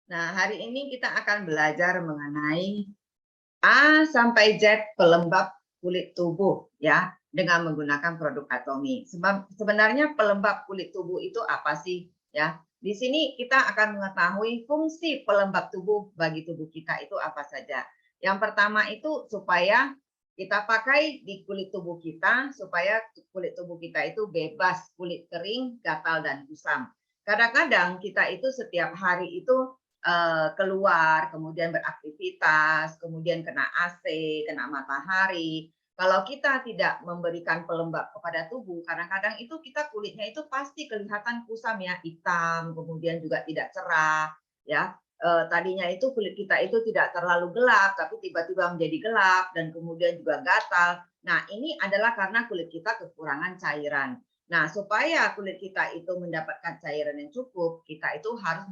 Nah, hari ini kita akan belajar mengenai A sampai Z pelembab kulit tubuh ya, dengan menggunakan produk Atomy. Sebab sebenarnya pelembab kulit tubuh itu apa sih ya? Di sini kita akan mengetahui fungsi pelembab tubuh bagi tubuh kita itu apa saja. Yang pertama itu supaya kita pakai di kulit tubuh kita supaya kulit tubuh kita itu bebas kulit kering, gatal dan kusam. Kadang-kadang kita itu setiap hari itu keluar, kemudian beraktivitas, kemudian kena AC, kena matahari. Kalau kita tidak memberikan pelembab kepada tubuh, kadang-kadang itu kita kulitnya itu pasti kelihatan kusam ya, hitam, kemudian juga tidak cerah, ya. Tadinya itu kulit kita itu tidak terlalu gelap, tapi tiba-tiba menjadi gelap dan kemudian juga gatal. Nah, ini adalah karena kulit kita kekurangan cairan. Nah, supaya kulit kita itu mendapatkan cairan yang cukup, kita itu harus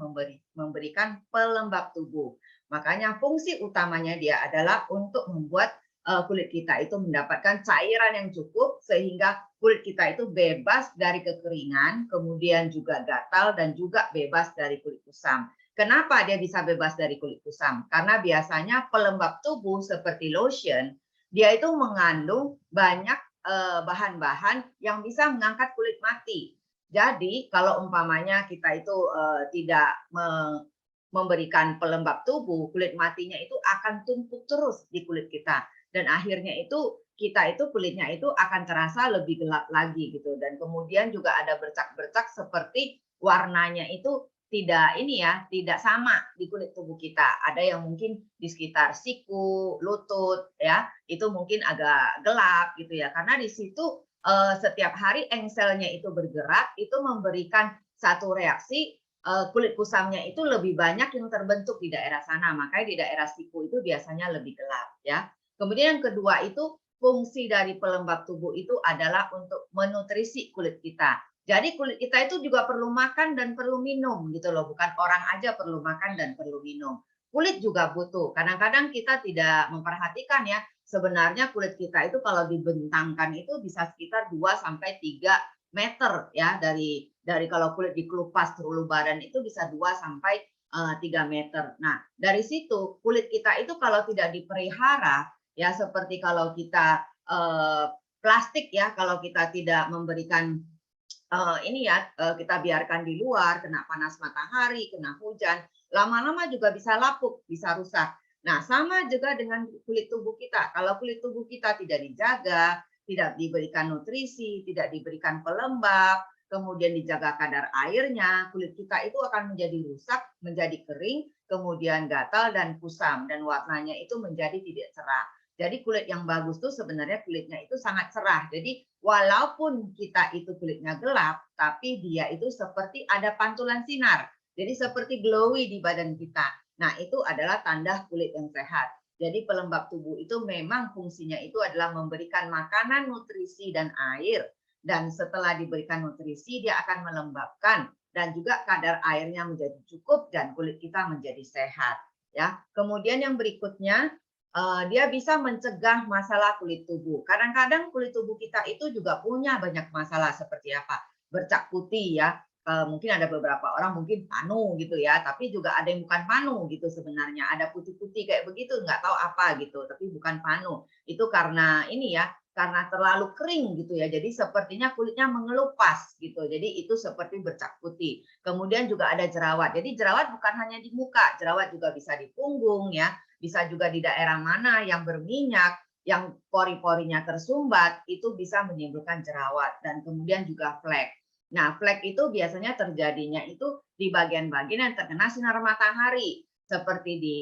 memberikan pelembab tubuh. Makanya fungsi utamanya dia adalah untuk membuat kulit kita itu mendapatkan cairan yang cukup sehingga kulit kita itu bebas dari kekeringan, kemudian juga gatal dan juga bebas dari kulit kusam. Kenapa dia bisa bebas dari kulit kusam? Karena biasanya pelembab tubuh seperti lotion, dia itu mengandung banyak bahan-bahan yang bisa mengangkat kulit mati. Jadi kalau umpamanya kita itu tidak memberikan pelembab tubuh, kulit matinya itu akan tumpuk terus di kulit kita dan akhirnya itu kita itu kulitnya itu akan terasa lebih gelap lagi gitu dan kemudian juga ada bercak-bercak seperti warnanya itu tidak ini ya, tidak sama di kulit tubuh kita. Ada yang mungkin di sekitar siku, lutut ya, itu mungkin agak gelap gitu ya. Karena di situ setiap hari engselnya itu bergerak, itu memberikan satu reaksi kulit kusamnya itu lebih banyak yang terbentuk di daerah sana. Makanya di daerah siku itu biasanya lebih gelap ya. Kemudian yang kedua itu fungsi dari pelembab tubuh itu adalah untuk menutrisi kulit kita. Jadi kulit kita itu juga perlu makan dan perlu minum gitu loh, bukan orang aja perlu makan dan perlu minum. Kulit juga butuh. Kadang-kadang kita tidak memperhatikan ya, sebenarnya kulit kita itu kalau dibentangkan itu bisa sekitar 2 sampai 3 meter ya dari kalau kulit dikelupas terlalu badan itu bisa 2 sampai 3 meter. Nah, dari situ kulit kita itu kalau tidak dipelihara ya seperti kalau kita plastik ya, kalau kita tidak memberikan ini ya, kita biarkan di luar, kena panas matahari, kena hujan, lama-lama juga bisa lapuk, bisa rusak. Nah, sama juga dengan kulit tubuh kita. Kalau kulit tubuh kita tidak dijaga, tidak diberikan nutrisi, tidak diberikan pelembab, kemudian dijaga kadar airnya, kulit kita itu akan menjadi rusak, menjadi kering, kemudian gatal dan kusam, dan warnanya itu menjadi tidak cerah. Jadi kulit yang bagus tuh sebenarnya kulitnya itu sangat cerah. Jadi walaupun kita itu kulitnya gelap, tapi dia itu seperti ada pantulan sinar. Jadi seperti glowy di badan kita. Nah, itu adalah tanda kulit yang sehat. Jadi pelembab tubuh itu memang fungsinya itu adalah memberikan makanan, nutrisi, dan air. Dan setelah diberikan nutrisi, dia akan melembabkan dan juga kadar airnya menjadi cukup dan kulit kita menjadi sehat. Ya, kemudian yang berikutnya dia bisa mencegah masalah kulit tubuh. Kadang-kadang kulit tubuh kita itu juga punya banyak masalah seperti apa? Bercak putih ya, mungkin ada beberapa orang mungkin panu gitu ya, tapi juga ada yang bukan panu gitu sebenarnya. Ada putih-putih kayak begitu, nggak tahu apa gitu, tapi bukan panu. Itu karena ini ya, karena terlalu kering gitu ya. Jadi sepertinya kulitnya mengelupas gitu. Jadi itu seperti bercak putih. Kemudian juga ada jerawat. Jadi jerawat bukan hanya di muka, jerawat juga bisa di punggung ya, bisa juga di daerah mana yang berminyak, yang pori-porinya tersumbat, itu bisa menimbulkan jerawat dan kemudian juga flek. Nah, flek itu biasanya terjadinya itu di bagian-bagian yang terkena sinar matahari, seperti di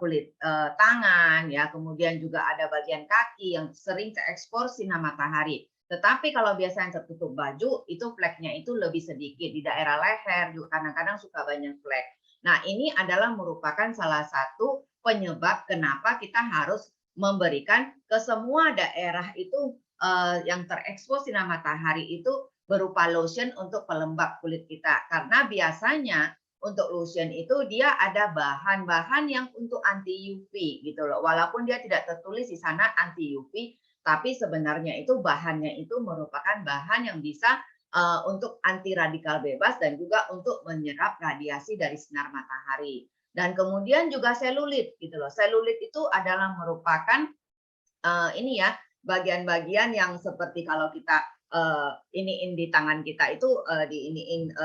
kulit tangan, ya, kemudian juga ada bagian kaki yang sering terekspos sinar matahari. Tetapi kalau biasa yang tertutup baju, itu fleknya itu lebih sedikit. Di daerah leher juga kadang-kadang suka banyak flek. Nah, ini adalah merupakan salah satu penyebab kenapa kita harus memberikan ke semua daerah itu yang terekspos sinar matahari itu berupa lotion untuk pelembab kulit kita. Karena biasanya untuk lotion itu dia ada bahan-bahan yang untuk anti UV gitu loh. Walaupun dia tidak tertulis di sana anti UV, tapi sebenarnya itu bahannya itu merupakan bahan yang bisa untuk anti radikal bebas dan juga untuk menyerap radiasi dari sinar matahari. Dan kemudian juga selulit gitu loh. Selulit itu adalah merupakan ini ya, bagian-bagian yang seperti kalau kita iniin di tangan kita itu diiniin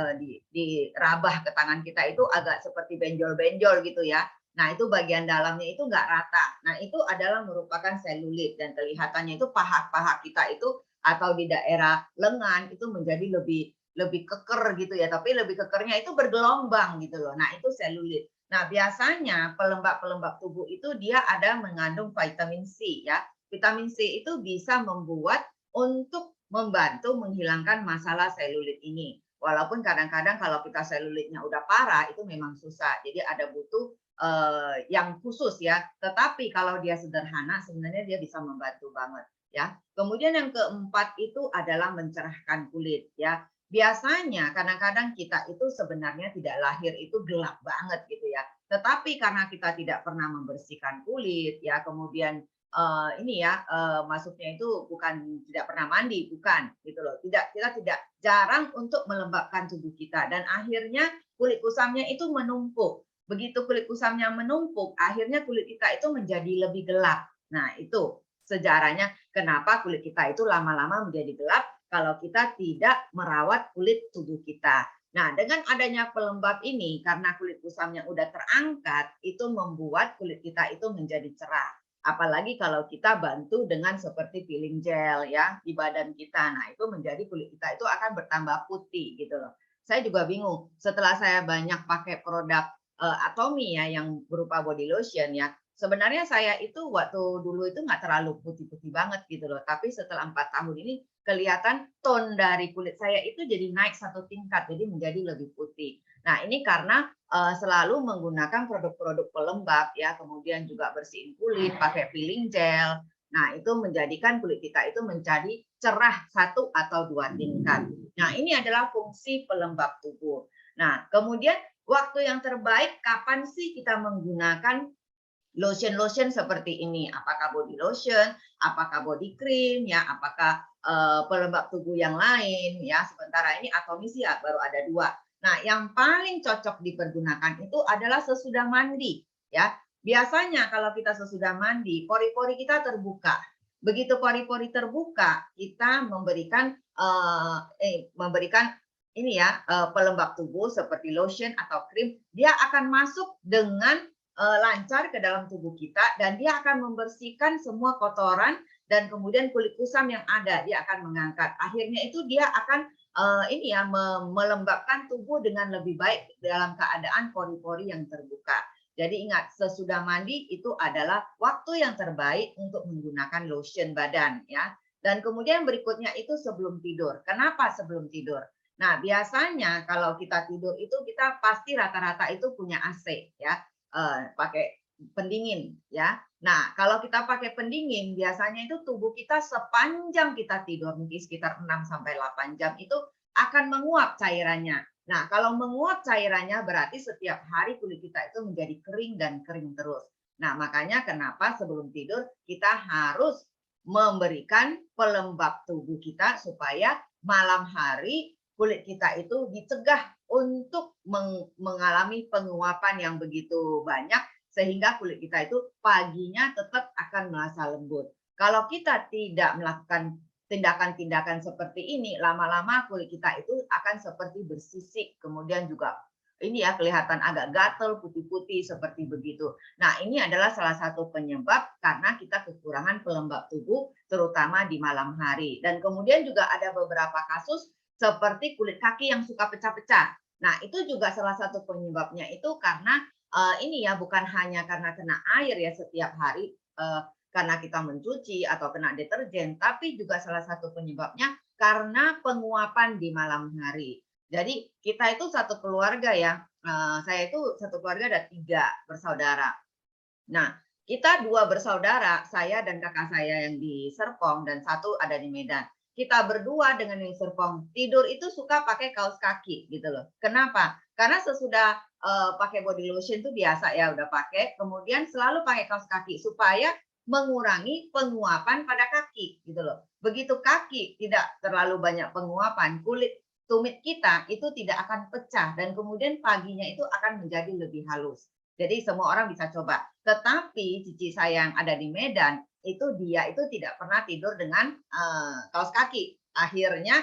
dirabah ke tangan kita itu agak seperti benjol-benjol gitu ya. Nah, itu bagian dalamnya itu nggak rata. Nah, itu adalah merupakan selulit dan kelihatannya itu paha-paha kita itu atau di daerah lengan itu menjadi lebih lebih keker gitu ya, tapi lebih kekernya itu bergelombang gitu loh. Nah, itu selulit. Nah, biasanya pelembab-pelembab tubuh itu dia ada mengandung vitamin C ya. Vitamin C itu bisa membuat untuk membantu menghilangkan masalah selulit ini. Walaupun kadang-kadang kalau kita selulitnya udah parah itu memang susah. Jadi ada butuh yang khusus ya. Tetapi kalau dia sederhana sebenarnya dia bisa membantu banget ya. Kemudian yang keempat itu adalah mencerahkan kulit ya. Biasanya kadang-kadang kita itu sebenarnya tidak lahir itu gelap banget gitu ya. Tetapi karena kita tidak pernah membersihkan kulit ya, kemudian ini ya masuknya itu bukan tidak pernah mandi, bukan gitu loh. Tidak, kita tidak jarang untuk melembabkan tubuh kita dan akhirnya kulit kusamnya itu menumpuk. Begitu kulit kusamnya menumpuk, akhirnya kulit kita itu menjadi lebih gelap. Nah, itu sejarahnya kenapa kulit kita itu lama-lama menjadi gelap kalau kita tidak merawat kulit tubuh kita. Nah, dengan adanya pelembab ini, karena kulit kusamnya udah terangkat, itu membuat kulit kita itu menjadi cerah. Apalagi kalau kita bantu dengan seperti peeling gel ya di badan kita. Nah, itu menjadi kulit kita itu akan bertambah putih gitu loh. Saya juga bingung setelah saya banyak pakai produk Atomy ya yang berupa body lotion ya. Sebenarnya saya itu waktu dulu itu nggak terlalu putih-putih banget gitu loh. Tapi setelah 4 tahun ini kelihatan tone dari kulit saya itu jadi naik satu tingkat, jadi menjadi lebih putih. Nah, ini karena selalu menggunakan produk-produk pelembab ya, kemudian juga bersihin kulit pakai peeling gel. Nah, itu menjadikan kulit kita itu menjadi cerah 1 atau 2 tingkat. Nah, ini adalah fungsi pelembab tubuh. Nah, kemudian waktu yang terbaik kapan sih kita menggunakan lotion-lotion seperti ini? Apakah body lotion, apakah body cream, ya, apakah pelembab tubuh yang lain, ya. Sementara ini Atomy ya baru ada 2. Nah, yang paling cocok dipergunakan itu adalah sesudah mandi, ya. Biasanya kalau kita sesudah mandi, pori-pori kita terbuka. Begitu pori-pori terbuka, kita memberikan ini ya pelembab tubuh seperti lotion atau krim, dia akan masuk dengan lancar ke dalam tubuh kita dan dia akan membersihkan semua kotoran dan kemudian kulit kusam yang ada dia akan mengangkat. Akhirnya itu dia akan ini ya melembabkan tubuh dengan lebih baik dalam keadaan pori-pori yang terbuka. Jadi ingat sesudah mandi itu adalah waktu yang terbaik untuk menggunakan lotion badan ya. Dan kemudian berikutnya itu sebelum tidur. Kenapa sebelum tidur? Nah, biasanya kalau kita tidur itu kita pasti rata-rata itu punya AC ya. Pakai pendingin ya. Nah, kalau kita pakai pendingin biasanya itu tubuh kita sepanjang kita tidur mungkin sekitar 6 sampai 8 jam itu akan menguap cairannya. Nah, kalau menguap cairannya berarti setiap hari kulit kita itu menjadi kering dan kering terus. Nah, makanya kenapa sebelum tidur kita harus memberikan pelembab tubuh kita supaya malam hari kulit kita itu dicegah untuk mengalami penguapan yang begitu banyak sehingga kulit kita itu paginya tetap akan merasa lembut. Kalau kita tidak melakukan tindakan-tindakan seperti ini, lama-lama kulit kita itu akan seperti bersisik, kemudian juga ini ya kelihatan agak gatel, putih-putih seperti begitu. Nah, ini adalah salah satu penyebab karena kita kekurangan pelembab tubuh terutama di malam hari. Dan kemudian juga ada beberapa kasus seperti kulit kaki yang suka pecah-pecah. Nah, itu juga salah satu penyebabnya itu karena ini ya bukan hanya karena kena air ya setiap hari karena kita mencuci atau kena deterjen, tapi juga salah satu penyebabnya karena penguapan di malam hari. Jadi kita itu satu keluarga ya, saya itu satu keluarga ada 3 bersaudara. Nah, kita 2 bersaudara, saya dan kakak saya yang di Serpong dan 1 ada di Medan. Kita berdua dengan yang Serpong tidur itu suka pakai kaos kaki gitu loh. Kenapa? Karena sesudah pakai body lotion itu biasa ya udah pakai, kemudian selalu pakai kaos kaki supaya mengurangi penguapan pada kaki gitu loh. Begitu kaki tidak terlalu banyak penguapan, kulit tumit kita itu tidak akan pecah dan kemudian paginya itu akan menjadi lebih halus. Jadi semua orang bisa coba. Tetapi cici saya yang ada di Medan, itu dia itu tidak pernah tidur dengan kaos kaki. Akhirnya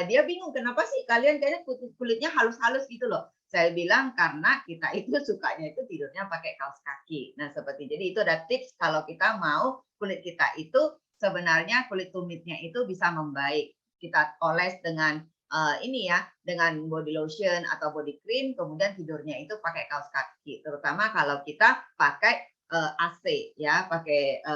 dia bingung, "Kenapa sih kalian kayaknya kulitnya halus-halus gitu loh?" Saya bilang, "Karena kita itu sukanya itu tidurnya pakai kaos kaki." Nah, jadi itu ada tips kalau kita mau kulit kita itu sebenarnya kulit tumitnya itu bisa membaik. Kita oles dengan ini ya, dengan body lotion atau body cream, kemudian tidurnya itu pakai kaos kaki. Terutama kalau kita pakai AC ya, pakai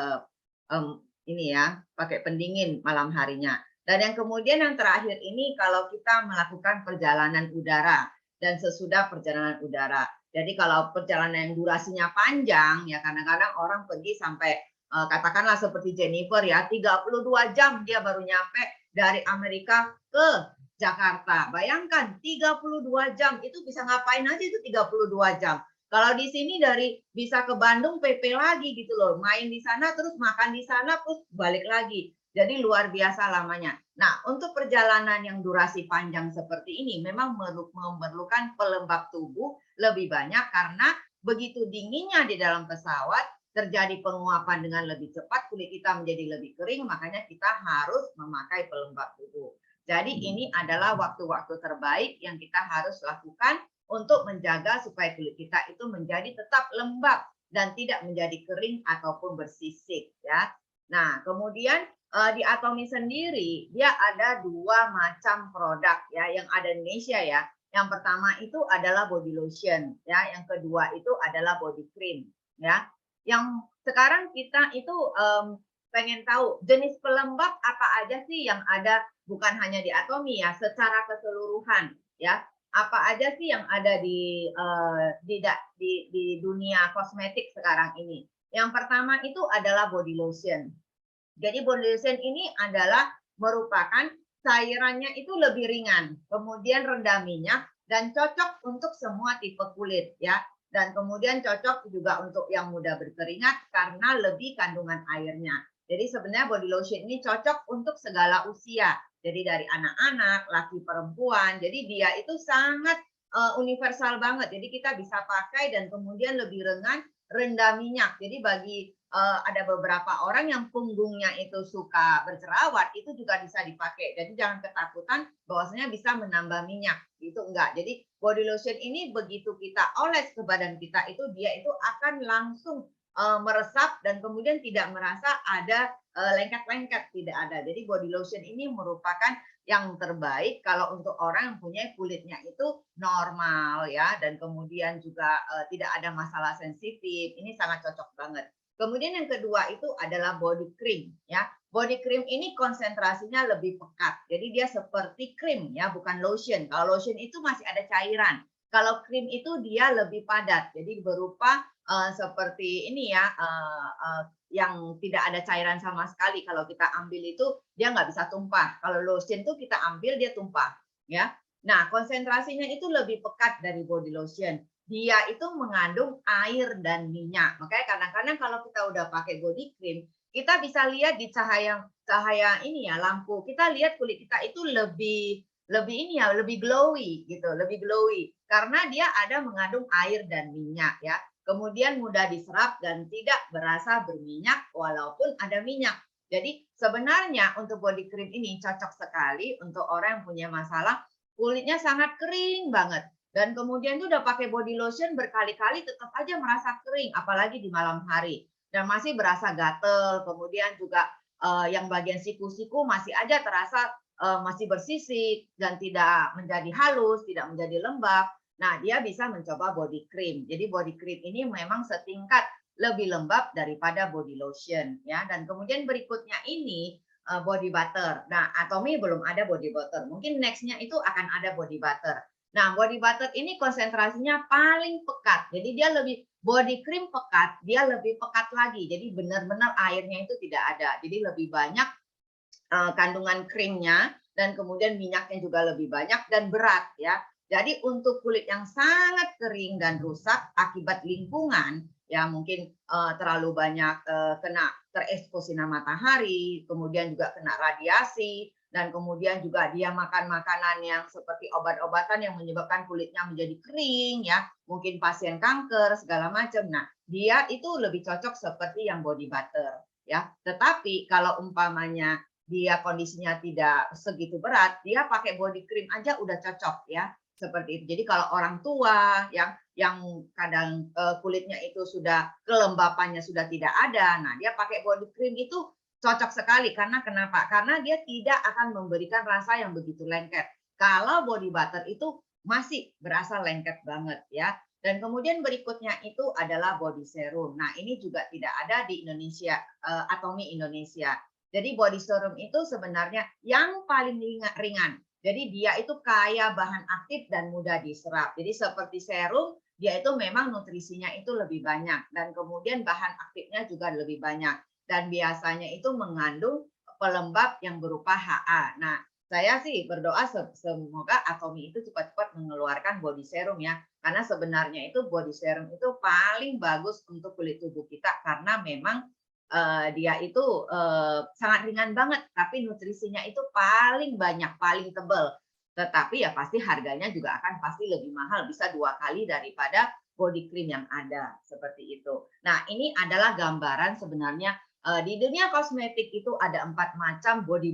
ini ya, pakai pendingin malam harinya. Dan yang kemudian yang terakhir ini kalau kita melakukan perjalanan udara dan sesudah perjalanan udara. Jadi kalau perjalanan yang durasinya panjang ya kadang-kadang orang pergi sampai katakanlah seperti Jennifer ya 32 jam dia baru nyampe dari Amerika ke Jakarta. Bayangkan 32 jam itu bisa ngapain aja itu 32 jam. Kalau di sini dari bisa ke Bandung PP lagi gitu loh, main di sana terus makan di sana terus balik lagi. Jadi luar biasa lamanya. Nah, untuk perjalanan yang durasi panjang seperti ini memang memerlukan pelembab tubuh lebih banyak karena begitu dinginnya di dalam pesawat terjadi penguapan dengan lebih cepat, kulit kita menjadi lebih kering, makanya kita harus memakai pelembab tubuh. Jadi ini adalah waktu-waktu terbaik yang kita harus lakukan untuk menjaga supaya kulit kita itu menjadi tetap lembab dan tidak menjadi kering ataupun bersisik ya. Nah, kemudian di Atomy sendiri dia ada dua macam produk ya yang ada di Indonesia ya. Yang pertama itu adalah body lotion ya, yang kedua itu adalah body cream ya. Yang sekarang kita itu pengen tahu jenis pelembab apa aja sih yang ada bukan hanya di Atomy ya, secara keseluruhan ya. Apa aja sih yang ada di dunia kosmetik sekarang ini? Yang pertama itu adalah body lotion. Jadi body lotion ini adalah merupakan cairannya itu lebih ringan, kemudian rendah minyak dan cocok untuk semua tipe kulit ya. Dan kemudian cocok juga untuk yang mudah berkeringat karena lebih kandungan airnya. Jadi sebenarnya body lotion ini cocok untuk segala usia. Jadi dari anak-anak, laki perempuan. Jadi dia itu sangat universal banget. Jadi kita bisa pakai dan kemudian lebih rendah minyak. Jadi bagi ada beberapa orang yang punggungnya itu suka berjerawat, itu juga bisa dipakai. Jadi jangan ketakutan bahwasanya bisa menambah minyak. Itu enggak. Jadi body lotion ini begitu kita oles ke badan kita itu dia itu akan langsung meresap dan kemudian tidak merasa ada lengket-lengket, tidak ada. Jadi body lotion ini merupakan yang terbaik kalau untuk orang yang punya kulitnya itu normal ya dan kemudian juga tidak ada masalah sensitif. Ini sangat cocok banget. Kemudian yang kedua itu adalah body cream ya. Body cream ini konsentrasinya lebih pekat. Jadi dia seperti krim ya, bukan lotion. Kalau lotion itu masih ada cairan. Kalau krim itu dia lebih padat. Jadi berupa seperti ini ya, yang tidak ada cairan sama sekali. Kalau kita ambil itu dia nggak bisa tumpah. Kalau lotion itu kita ambil dia tumpah ya. Nah, konsentrasinya itu lebih pekat dari body lotion. Dia itu mengandung air dan minyak. Makanya kadang-kadang kalau kita udah pakai body cream, kita bisa lihat di cahaya ini ya lampu. Kita lihat kulit kita itu lebih ini ya, lebih glowy gitu, lebih glowy karena dia ada mengandung air dan minyak ya. Kemudian mudah diserap dan tidak berasa berminyak walaupun ada minyak. Jadi sebenarnya untuk body cream ini cocok sekali untuk orang yang punya masalah kulitnya sangat kering banget. Dan kemudian tuh udah pakai body lotion berkali-kali tetap aja merasa kering, apalagi di malam hari. Dan masih berasa gatel, kemudian juga yang bagian siku-siku masih aja terasa masih bersisik dan tidak menjadi halus, tidak menjadi lembab. Nah, dia bisa mencoba body cream. Jadi body cream ini memang setingkat lebih lembab daripada body lotion ya. Dan kemudian berikutnya ini body butter. Nah, Atomy belum ada body butter. Mungkin nextnya itu akan ada body butter. Nah, body butter ini konsentrasinya paling pekat. Jadi dia lebih body cream pekat, dia lebih pekat lagi. Jadi benar-benar airnya itu tidak ada. Jadi lebih banyak kandungan krimnya dan kemudian minyaknya juga lebih banyak dan berat ya. Jadi untuk kulit yang sangat kering dan rusak akibat lingkungan ya mungkin terlalu banyak kena terekspos sinar matahari, kemudian juga kena radiasi. dan kemudian juga dia makan makanan yang seperti obat-obatan yang menyebabkan kulitnya menjadi kering ya, mungkin pasien kanker segala macam. Nah, dia itu lebih cocok seperti yang body butter ya. Tetapi kalau umpamanya dia kondisinya tidak segitu berat, dia pakai body cream aja udah cocok ya, seperti itu. Jadi kalau orang tua yang kadang kulitnya itu sudah kelembapannya sudah tidak ada, nah dia pakai body cream itu cocok sekali karena kenapa? Karena dia tidak akan memberikan rasa yang begitu lengket. Kalau body butter itu masih berasa lengket banget ya. Dan kemudian berikutnya itu adalah body serum. Nah, ini juga tidak ada di Indonesia, Atomi Indonesia. Jadi body serum itu sebenarnya yang paling ringan. Jadi dia itu kaya bahan aktif dan mudah diserap. Jadi seperti serum, dia itu memang nutrisinya itu lebih banyak dan kemudian bahan aktifnya juga lebih banyak dan biasanya itu mengandung pelembab yang berupa HA. Nah, saya sih berdoa semoga Atomi itu cepat-cepat mengeluarkan body serum ya. Karena sebenarnya itu body serum itu paling bagus untuk kulit tubuh kita karena memang dia itu sangat ringan banget, tapi nutrisinya itu paling banyak, paling tebal. Tetapi ya pasti harganya juga akan pasti lebih mahal, bisa 2 kali daripada body cream yang ada, seperti itu. Nah, ini adalah gambaran sebenarnya di dunia kosmetik itu ada 4 macam body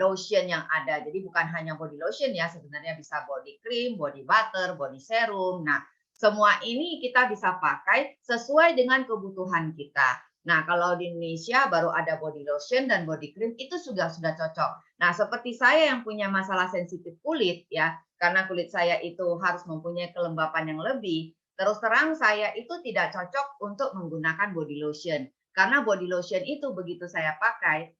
lotion yang ada. Jadi bukan hanya body lotion ya, sebenarnya bisa body cream, body butter, body serum. Nah, semua ini kita bisa pakai sesuai dengan kebutuhan kita. Nah, kalau di Indonesia baru ada body lotion dan body cream itu sudah cocok. Nah, seperti saya yang punya masalah sensitif kulit ya, karena kulit saya itu harus mempunyai kelembapan yang lebih, terus terang saya itu tidak cocok untuk menggunakan body lotion. Karena body lotion itu begitu saya pakai,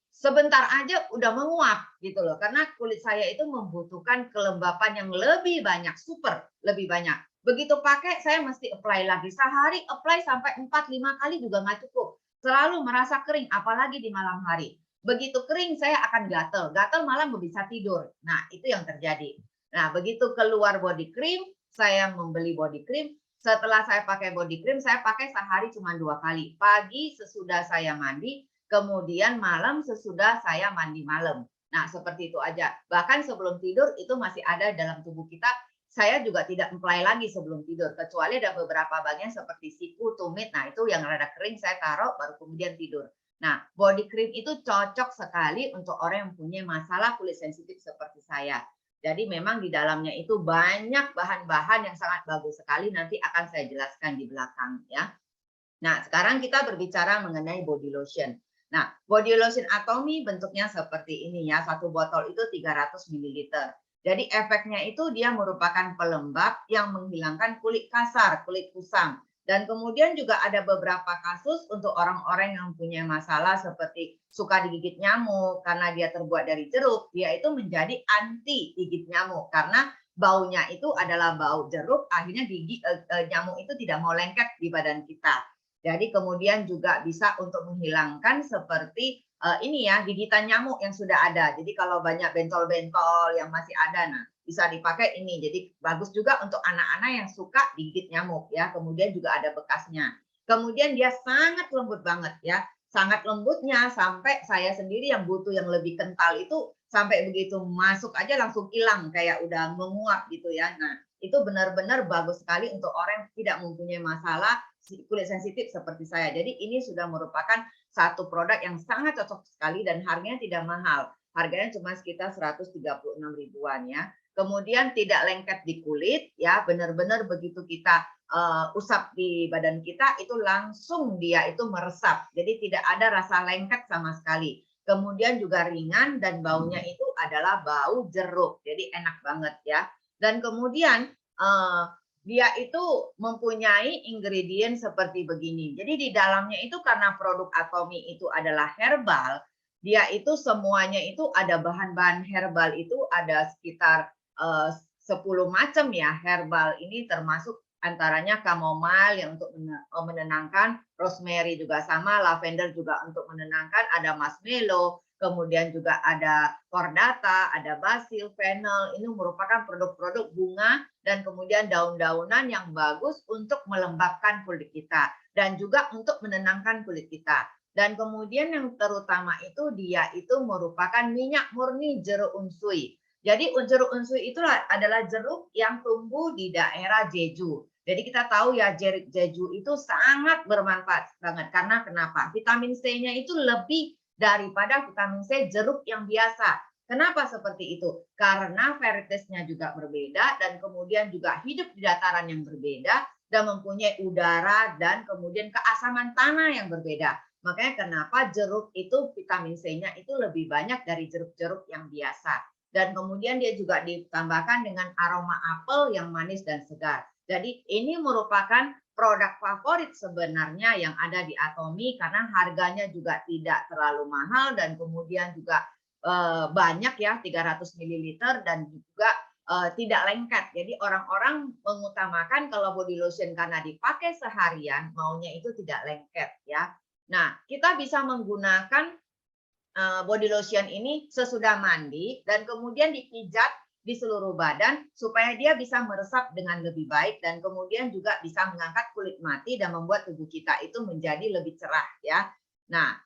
sebentar aja udah menguap gitu loh. Karena kulit saya itu membutuhkan kelembapan yang lebih banyak, super lebih banyak. Begitu pakai saya mesti apply lagi. Sehari apply sampai 4-5 kali juga nggak cukup. Selalu merasa kering, apalagi di malam hari. Begitu kering saya akan gatel. Gatel malah bisa tidur. Nah, itu yang terjadi. Nah, begitu keluar body cream, saya membeli body cream. Setelah saya pakai body cream, saya pakai sehari cuma 2 kali. Pagi sesudah saya mandi, kemudian malam sesudah saya mandi malam. Nah, seperti itu aja. Bahkan sebelum tidur itu masih ada dalam tubuh kita. Saya juga tidak apply lagi sebelum tidur, kecuali ada beberapa bagian seperti siku, tumit. Nah, itu yang rada kering saya taruh baru kemudian tidur. Nah, body cream itu cocok sekali untuk orang yang punya masalah kulit sensitif seperti saya. Jadi memang di dalamnya itu banyak bahan-bahan yang sangat bagus sekali. Nanti akan saya jelaskan di belakang ya. Nah, sekarang kita berbicara mengenai body lotion. Nah, body lotion Atomi bentuknya seperti ini ya. Satu botol itu 300 ml. Jadi efeknya itu dia merupakan pelembab yang menghilangkan kulit kasar, kulit kusam. Dan kemudian juga ada beberapa kasus untuk orang-orang yang punya masalah seperti suka digigit nyamuk karena dia terbuat dari jeruk, dia itu menjadi anti gigit nyamuk karena baunya itu adalah bau jeruk, akhirnya nyamuk itu tidak mau lengket di badan kita. Jadi kemudian juga bisa untuk menghilangkan seperti ini ya, gigitan nyamuk yang sudah ada. Jadi kalau banyak bentol-bentol yang masih ada, nah bisa dipakai ini. Jadi bagus juga untuk anak-anak yang suka digigit nyamuk ya. Kemudian juga ada bekasnya. Kemudian dia sangat lembut banget ya. Sangat lembutnya sampai saya sendiri yang butuh yang lebih kental itu sampai begitu masuk aja langsung hilang kayak udah menguap gitu ya. Nah, itu benar-benar bagus sekali untuk orang yang tidak mempunyai masalah kulit sensitif seperti saya. Jadi ini sudah merupakan satu produk yang sangat cocok sekali dan harganya tidak mahal. Harganya cuma sekitar 136 ribuan ya. Kemudian tidak lengket di kulit ya, benar-benar begitu kita usap di badan kita itu langsung dia itu meresap. Jadi tidak ada rasa lengket sama sekali. Kemudian juga ringan dan baunya itu adalah bau jeruk. Jadi enak banget ya. Dan kemudian dia itu mempunyai ingredient seperti begini. Jadi di dalamnya itu karena produk Atomi itu adalah herbal, dia itu semuanya itu ada bahan-bahan herbal itu ada sekitar 10 macam ya herbal ini termasuk antaranya chamomile yang untuk menenangkan, rosemary juga sama, lavender juga untuk menenangkan, ada marshmallow, kemudian juga ada cordata, ada basil, fennel, ini merupakan produk-produk bunga dan kemudian daun-daunan yang bagus untuk melembabkan kulit kita dan juga untuk menenangkan kulit kita. Dan kemudian yang terutama itu dia itu merupakan minyak murni jeruk unsui. Jadi jeruk unsui itu adalah jeruk yang tumbuh di daerah Jeju. Jadi kita tahu ya jeruk Jeju itu sangat bermanfaat banget karena kenapa? Vitamin C-nya itu lebih daripada vitamin C jeruk yang biasa. Kenapa seperti itu? Karena varietasnya juga berbeda dan kemudian juga hidup di dataran yang berbeda dan mempunyai udara dan kemudian keasaman tanah yang berbeda. Makanya kenapa jeruk itu vitamin C-nya itu lebih banyak dari jeruk-jeruk yang biasa. Dan kemudian dia juga ditambahkan dengan aroma apel yang manis dan segar. Jadi ini merupakan produk favorit sebenarnya yang ada di Atomy karena harganya juga tidak terlalu mahal dan kemudian juga banyak ya 300 ml dan juga tidak lengket. Jadi orang-orang mengutamakan kalau body lotion karena dipakai seharian maunya itu tidak lengket ya. Nah, kita bisa menggunakan body lotion ini sesudah mandi dan kemudian dipijat di seluruh badan supaya dia bisa meresap dengan lebih baik dan kemudian juga bisa mengangkat kulit mati dan membuat tubuh kita itu menjadi lebih cerah ya. Nah,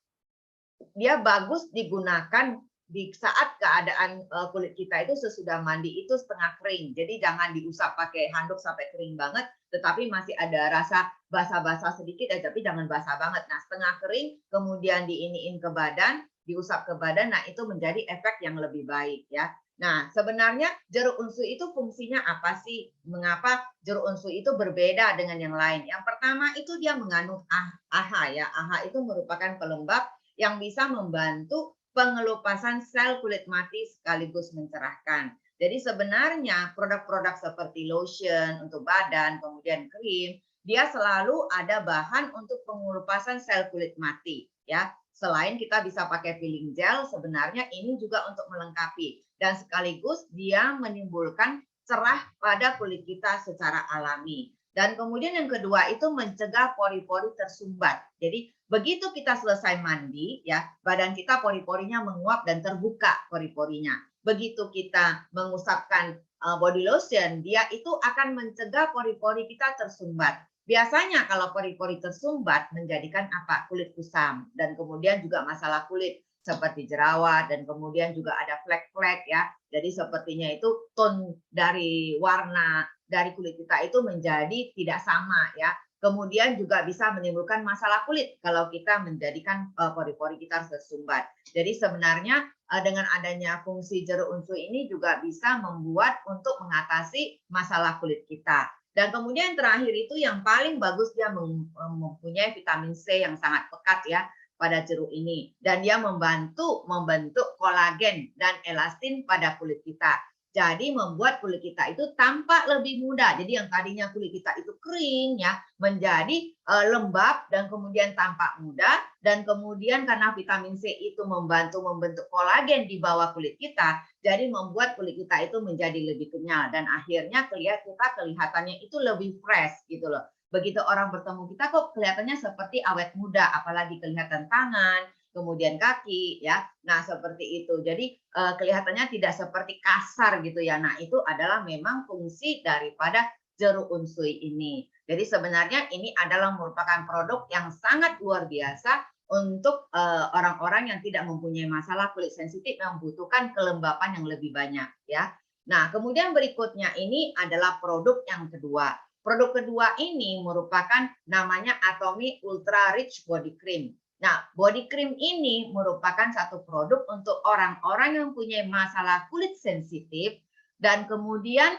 dia bagus digunakan di saat keadaan kulit kita itu sesudah mandi itu setengah kering. Jadi jangan diusap pakai handuk sampai kering banget, tetapi masih ada rasa basah-basah sedikit, tapi jangan basah banget. Nah, setengah kering, kemudian diiniin ke badan, diusap ke badan, nah itu menjadi efek yang lebih baik ya. Nah, sebenarnya jeruk unsui itu fungsinya apa sih? Mengapa jeruk unsui itu berbeda dengan yang lain? Yang pertama itu dia mengandung AHA ya. AHA itu merupakan pelembab yang bisa membantu pengelupasan sel kulit mati sekaligus mencerahkan. Jadi sebenarnya produk-produk seperti lotion untuk badan, kemudian krim, dia selalu ada bahan untuk pengelupasan sel kulit mati ya. Selain kita bisa pakai peeling gel, sebenarnya ini juga untuk melengkapi dan sekaligus dia menimbulkan cerah pada kulit kita secara alami. Dan kemudian yang kedua itu mencegah pori-pori tersumbat. Jadi begitu kita selesai mandi, ya badan kita pori-porinya menguap dan terbuka pori-porinya. Begitu kita mengusapkan body lotion, dia itu akan mencegah pori-pori kita tersumbat. Biasanya kalau pori-pori tersumbat menjadikan apa? Kulit kusam dan kemudian juga masalah kulit seperti jerawat dan kemudian juga ada flek-flek ya. Jadi sepertinya itu tone dari warna dari kulit kita itu menjadi tidak sama ya. Kemudian juga bisa menimbulkan masalah kulit kalau kita menjadikan pori-pori kita tersumbat. Jadi sebenarnya dengan adanya fungsi jeruk unsui ini juga bisa membuat untuk mengatasi masalah kulit kita. Dan kemudian yang terakhir itu yang paling bagus dia mempunyai vitamin C yang sangat pekat ya pada jeruk ini. Dan dia membantu membentuk kolagen dan elastin pada kulit kita. Jadi membuat kulit kita itu tampak lebih muda. Jadi yang tadinya kulit kita itu kering ya, menjadi lembab dan kemudian tampak muda. Dan kemudian karena vitamin C itu membantu membentuk kolagen di bawah kulit kita, jadi membuat kulit kita itu menjadi lebih kenyal. Dan akhirnya kita kelihatannya itu lebih fresh gitu loh. Begitu orang bertemu kita kok kelihatannya seperti awet muda, apalagi kelihatan tangan, kemudian kaki ya. Nah, seperti itu. Jadi kelihatannya tidak seperti kasar gitu ya. Nah, itu adalah memang fungsi daripada jeruk unsui ini. Jadi sebenarnya ini adalah merupakan produk yang sangat luar biasa untuk orang-orang yang tidak mempunyai masalah kulit sensitif yang membutuhkan kelembapan yang lebih banyak ya. Nah, kemudian berikutnya ini adalah produk yang kedua. Produk kedua ini merupakan namanya Atomy Ultra Rich Body Cream. Nah, body cream ini merupakan satu produk untuk orang-orang yang punya masalah kulit sensitif dan kemudian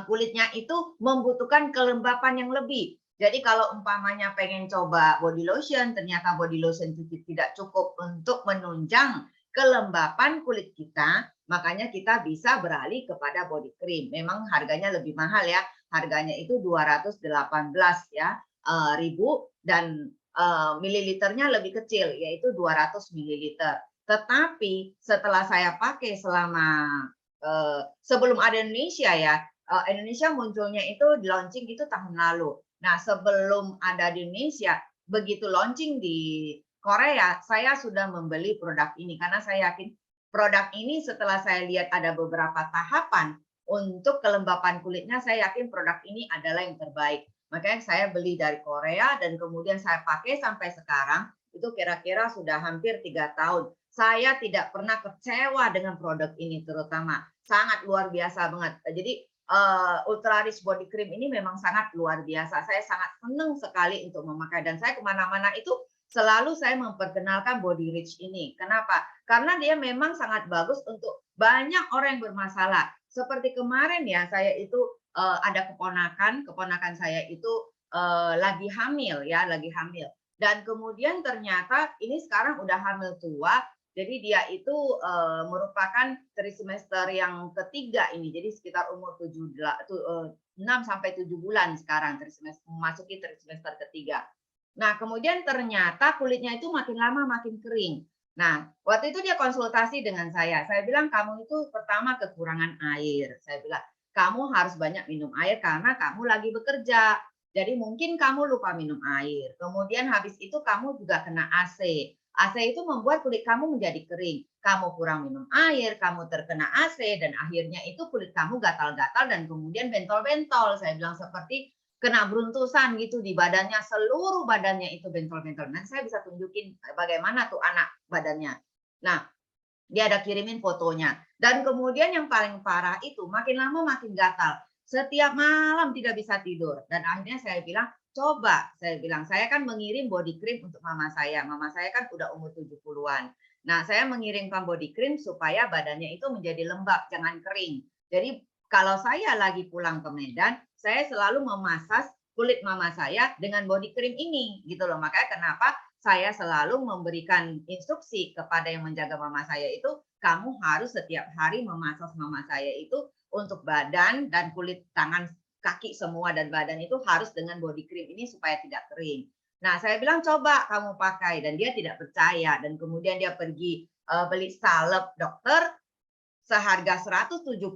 kulitnya itu membutuhkan kelembapan yang lebih. Jadi kalau umpamanya pengen coba body lotion, ternyata body lotion itu tidak cukup untuk menunjang kelembapan kulit kita, makanya kita bisa beralih kepada body cream. Memang harganya lebih mahal ya, harganya itu 218 ya ribu dan mililiternya lebih kecil yaitu 200 mililiter. Tetapi setelah saya pakai selama sebelum ada Indonesia ya, Indonesia munculnya itu di launching itu tahun lalu. Nah, sebelum ada di Indonesia, begitu launching di Korea, saya sudah membeli produk ini karena saya yakin produk ini setelah saya lihat ada beberapa tahapan untuk kelembapan kulitnya, saya yakin produk ini adalah yang terbaik. Makanya saya beli dari Korea dan kemudian saya pakai sampai sekarang itu kira-kira sudah hampir 3 tahun. Saya tidak pernah kecewa dengan produk ini terutama. Sangat luar biasa banget. Jadi Ultra Rich Body Cream ini memang sangat luar biasa. Saya sangat senang sekali untuk memakai dan saya kemana-mana itu selalu saya memperkenalkan Body Rich ini. Kenapa? Karena dia memang sangat bagus untuk banyak orang yang bermasalah. Seperti kemarin ya, saya itu ada keponakan saya itu lagi hamil ya, lagi hamil. Dan kemudian ternyata ini sekarang udah hamil tua, jadi dia itu merupakan trimester yang ketiga ini. Jadi sekitar umur 6 sampai 7 bulan sekarang memasuki trimester ketiga. Nah, kemudian ternyata kulitnya itu makin lama makin kering. Nah, waktu itu dia konsultasi dengan saya. Saya bilang, "Kamu itu pertama kekurangan air." Saya bilang, "Kamu harus banyak minum air karena kamu lagi bekerja. Jadi mungkin kamu lupa minum air. Kemudian habis itu kamu juga kena AC. AC itu membuat kulit kamu menjadi kering. Kamu kurang minum air, kamu terkena AC, dan akhirnya itu kulit kamu gatal-gatal dan kemudian bentol-bentol." Saya bilang seperti kena beruntusan gitu di badannya, seluruh badannya itu bentol-bentol. Nanti saya bisa tunjukin bagaimana tuh anak badannya. Nah, dia ada kirimin fotonya. Dan kemudian yang paling parah itu makin lama makin gatal. Setiap malam tidak bisa tidur. Dan akhirnya saya bilang, coba, saya bilang, saya kan mengirim body cream untuk mama saya. Mama saya kan udah umur 70-an. Nah, saya mengirimkan body cream supaya badannya itu menjadi lembab, jangan kering. Jadi kalau saya lagi pulang ke Medan, saya selalu memasas kulit mama saya dengan body cream ini, gitu loh. Makanya kenapa saya selalu memberikan instruksi kepada yang menjaga mama saya itu, kamu harus setiap hari memasas mama saya itu untuk badan dan kulit tangan, kaki semua dan badan itu harus dengan body cream ini supaya tidak kering. Nah, saya bilang coba kamu pakai dan dia tidak percaya dan kemudian dia pergi beli salep dokter seharga 175.000,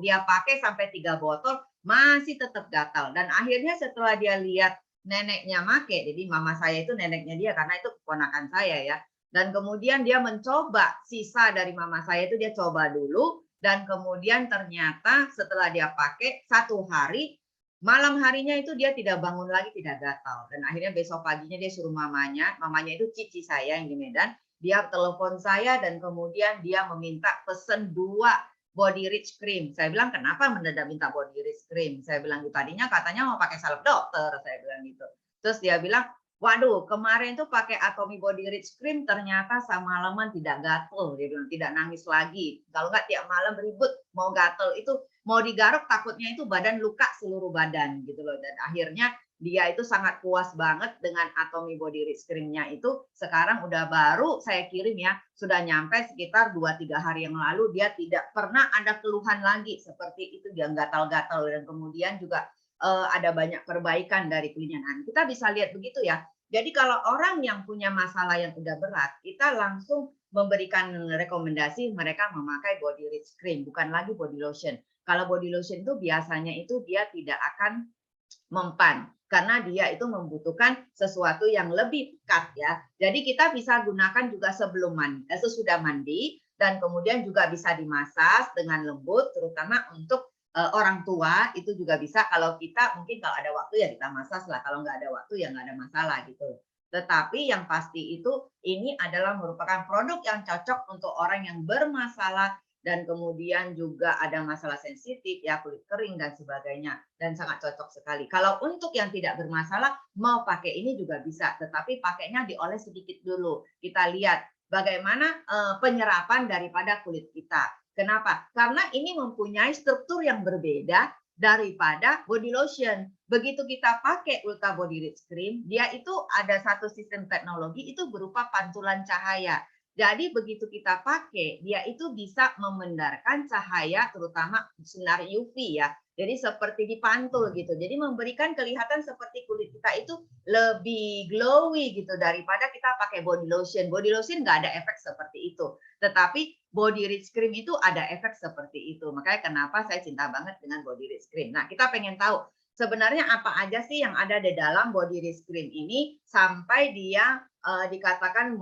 dia pakai sampai 3 botol, masih tetap gatal. Dan akhirnya setelah dia lihat neneknya make, jadi mama saya itu neneknya dia karena itu keponakan saya ya. Dan kemudian dia mencoba sisa dari mama saya itu dia coba dulu dan kemudian ternyata setelah dia pakai 1 hari, malam harinya itu dia tidak bangun lagi, tidak gatal. Dan akhirnya besok paginya dia suruh mamanya itu cici saya yang di Medan, dia telepon saya dan kemudian dia meminta pesen 2 body rich cream. Saya bilang, "Kenapa mendadak minta body rich cream?" Saya bilang, "Tadinya katanya mau pakai salep dokter," saya bilang gitu. Terus dia bilang, "Waduh, kemarin tuh pakai Atomy Body Rich Cream ternyata semalaman tidak gatel," dia bilang, "tidak nangis lagi. Kalau nggak tiap malam ribut mau gatel itu mau digaruk takutnya itu badan luka seluruh badan gitu loh." Dan akhirnya dia itu sangat puas banget dengan Atomy Body Rich Cream-nya itu. Sekarang udah baru saya kirim ya, sudah nyampe sekitar 2-3 hari yang lalu, dia tidak pernah ada keluhan lagi seperti itu, dia gatal-gatal dan kemudian juga ada banyak perbaikan dari kulitnya. Nah, kita bisa lihat begitu ya. Jadi kalau orang yang punya masalah yang udah berat, kita langsung memberikan rekomendasi mereka memakai Body Rich Cream, bukan lagi body lotion. Kalau body lotion itu biasanya itu dia tidak akan mempan karena dia itu membutuhkan sesuatu yang lebih pekat ya. Jadi kita bisa gunakan juga sesudah mandi dan kemudian juga bisa dimasas dengan lembut terutama untuk orang tua itu juga bisa kalau kita mungkin kalau ada waktu ya kita masas lah, kalau nggak ada waktu ya nggak ada masalah gitu. Tetapi yang pasti itu ini adalah merupakan produk yang cocok untuk orang yang bermasalah dan kemudian juga ada masalah sensitif ya kulit kering dan sebagainya dan sangat cocok sekali. Kalau untuk yang tidak bermasalah mau pakai ini juga bisa, tetapi pakainya dioles sedikit dulu. Kita lihat bagaimana penyerapan daripada kulit kita. Kenapa? Karena ini mempunyai struktur yang berbeda daripada body lotion. Begitu kita pakai Ultra Body Rich Cream, dia itu ada satu sistem teknologi itu berupa pantulan cahaya. Jadi begitu kita pakai, dia itu bisa memendarkan cahaya terutama sinar UV ya. Jadi seperti dipantul gitu. Jadi memberikan kelihatan seperti kulit kita itu lebih glowy gitu daripada kita pakai body lotion. Body lotion nggak ada efek seperti itu. Tetapi body rich cream itu ada efek seperti itu. Makanya kenapa saya cinta banget dengan body rich cream. Nah, kita pengen tahu sebenarnya apa aja sih yang ada di dalam body rich cream ini sampai dia dikatakan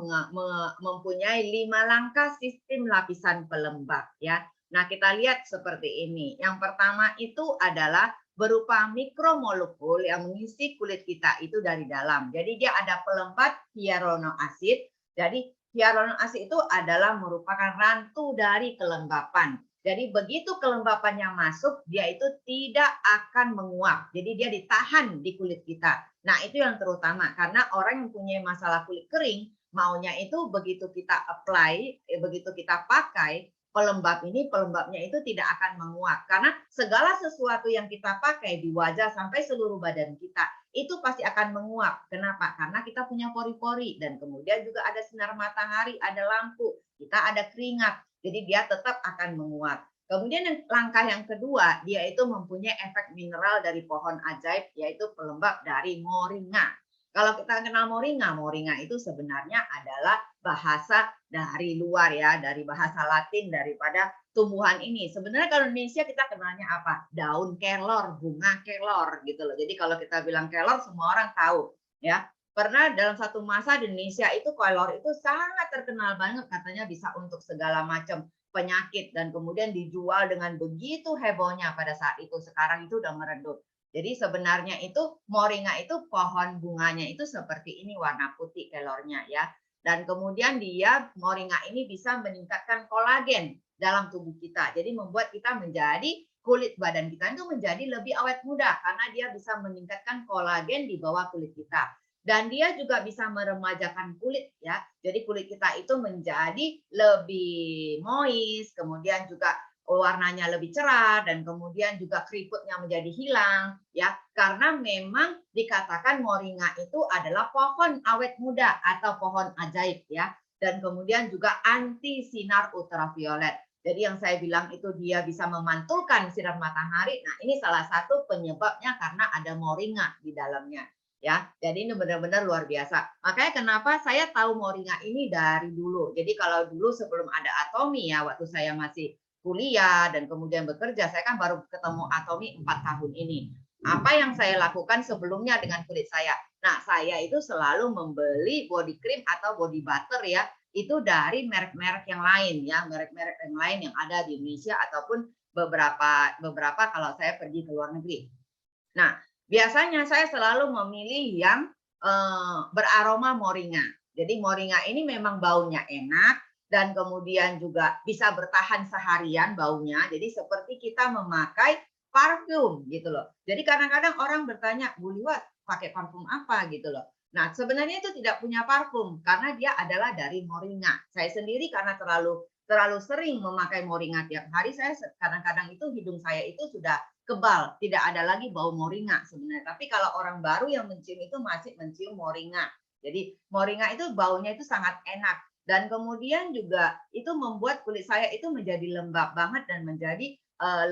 mempunyai 5 langkah sistem lapisan pelembab ya. Nah, kita lihat seperti ini. Yang pertama itu adalah berupa mikromolekul yang mengisi kulit kita itu dari dalam. Jadi dia ada pelembab hyaluronasid. Jadi hyaluronasid itu adalah merupakan rantu dari kelembapan. Jadi begitu kelembapannya masuk, dia itu tidak akan menguap. Jadi dia ditahan di kulit kita. Nah, itu yang terutama karena orang yang punya masalah kulit kering, maunya itu begitu kita apply, begitu kita pakai pelembabnya itu tidak akan menguap karena segala sesuatu yang kita pakai di wajah sampai seluruh badan kita itu pasti akan menguap. Kenapa? Karena kita punya pori-pori dan kemudian juga ada sinar matahari, ada lampu, kita ada keringat. Jadi dia tetap akan menguap. Kemudian langkah yang kedua, dia itu mempunyai efek mineral dari pohon ajaib yaitu pelembab dari moringa. Kalau kita kenal moringa, moringa itu sebenarnya adalah bahasa dari luar ya, dari bahasa Latin daripada tumbuhan ini. Sebenarnya kalau Indonesia kita kenalnya apa? Daun kelor, bunga kelor gitu loh. Jadi kalau kita bilang kelor semua orang tahu ya. Pernah dalam satu masa di Indonesia itu kelor itu sangat terkenal banget katanya bisa untuk segala macam penyakit dan kemudian dijual dengan begitu hebohnya pada saat itu. Sekarang itu udah meredup. Jadi sebenarnya itu moringa itu pohon bunganya itu seperti ini warna putih kelornya ya. Dan kemudian dia moringa ini bisa meningkatkan kolagen dalam tubuh kita. Jadi membuat kita menjadi kulit badan kita itu menjadi lebih awet muda karena dia bisa meningkatkan kolagen di bawah kulit kita. Dan dia juga bisa meremajakan kulit ya. Jadi kulit kita itu menjadi lebih moist, kemudian juga warnanya lebih cerah dan kemudian juga keriputnya menjadi hilang ya karena memang dikatakan moringa itu adalah pohon awet muda atau pohon ajaib ya dan kemudian juga anti sinar ultraviolet. Jadi yang saya bilang itu dia bisa memantulkan sinar matahari. Nah, ini salah satu penyebabnya karena ada moringa di dalamnya. Ya, jadi ini benar-benar luar biasa. Makanya kenapa saya tahu moringa ini dari dulu. Jadi kalau dulu sebelum ada Atomi ya, waktu saya masih kuliah dan kemudian bekerja, saya kan baru ketemu Atomi 4 tahun ini. Apa yang saya lakukan sebelumnya dengan kulit saya? Nah, saya itu selalu membeli body cream atau body butter ya, itu dari merek-merek yang lain ya, merek-merek yang lain yang ada di Indonesia ataupun beberapa kalau saya pergi ke luar negeri. Nah, biasanya saya selalu memilih yang beraroma moringa. Jadi moringa ini memang baunya enak dan kemudian juga bisa bertahan seharian baunya. Jadi seperti kita memakai parfum gitu loh. Jadi kadang-kadang orang bertanya, Bu Liwat pakai parfum apa gitu loh. Nah, sebenarnya itu tidak punya parfum karena dia adalah dari moringa. Saya sendiri karena terlalu sering memakai moringa tiap hari, saya kadang-kadang itu hidung saya itu sudah kebal, tidak ada lagi bau moringa sebenarnya. Tapi kalau orang baru yang mencium itu masih mencium moringa. Jadi moringa itu baunya itu sangat enak dan kemudian juga itu membuat kulit saya itu menjadi lembab banget dan menjadi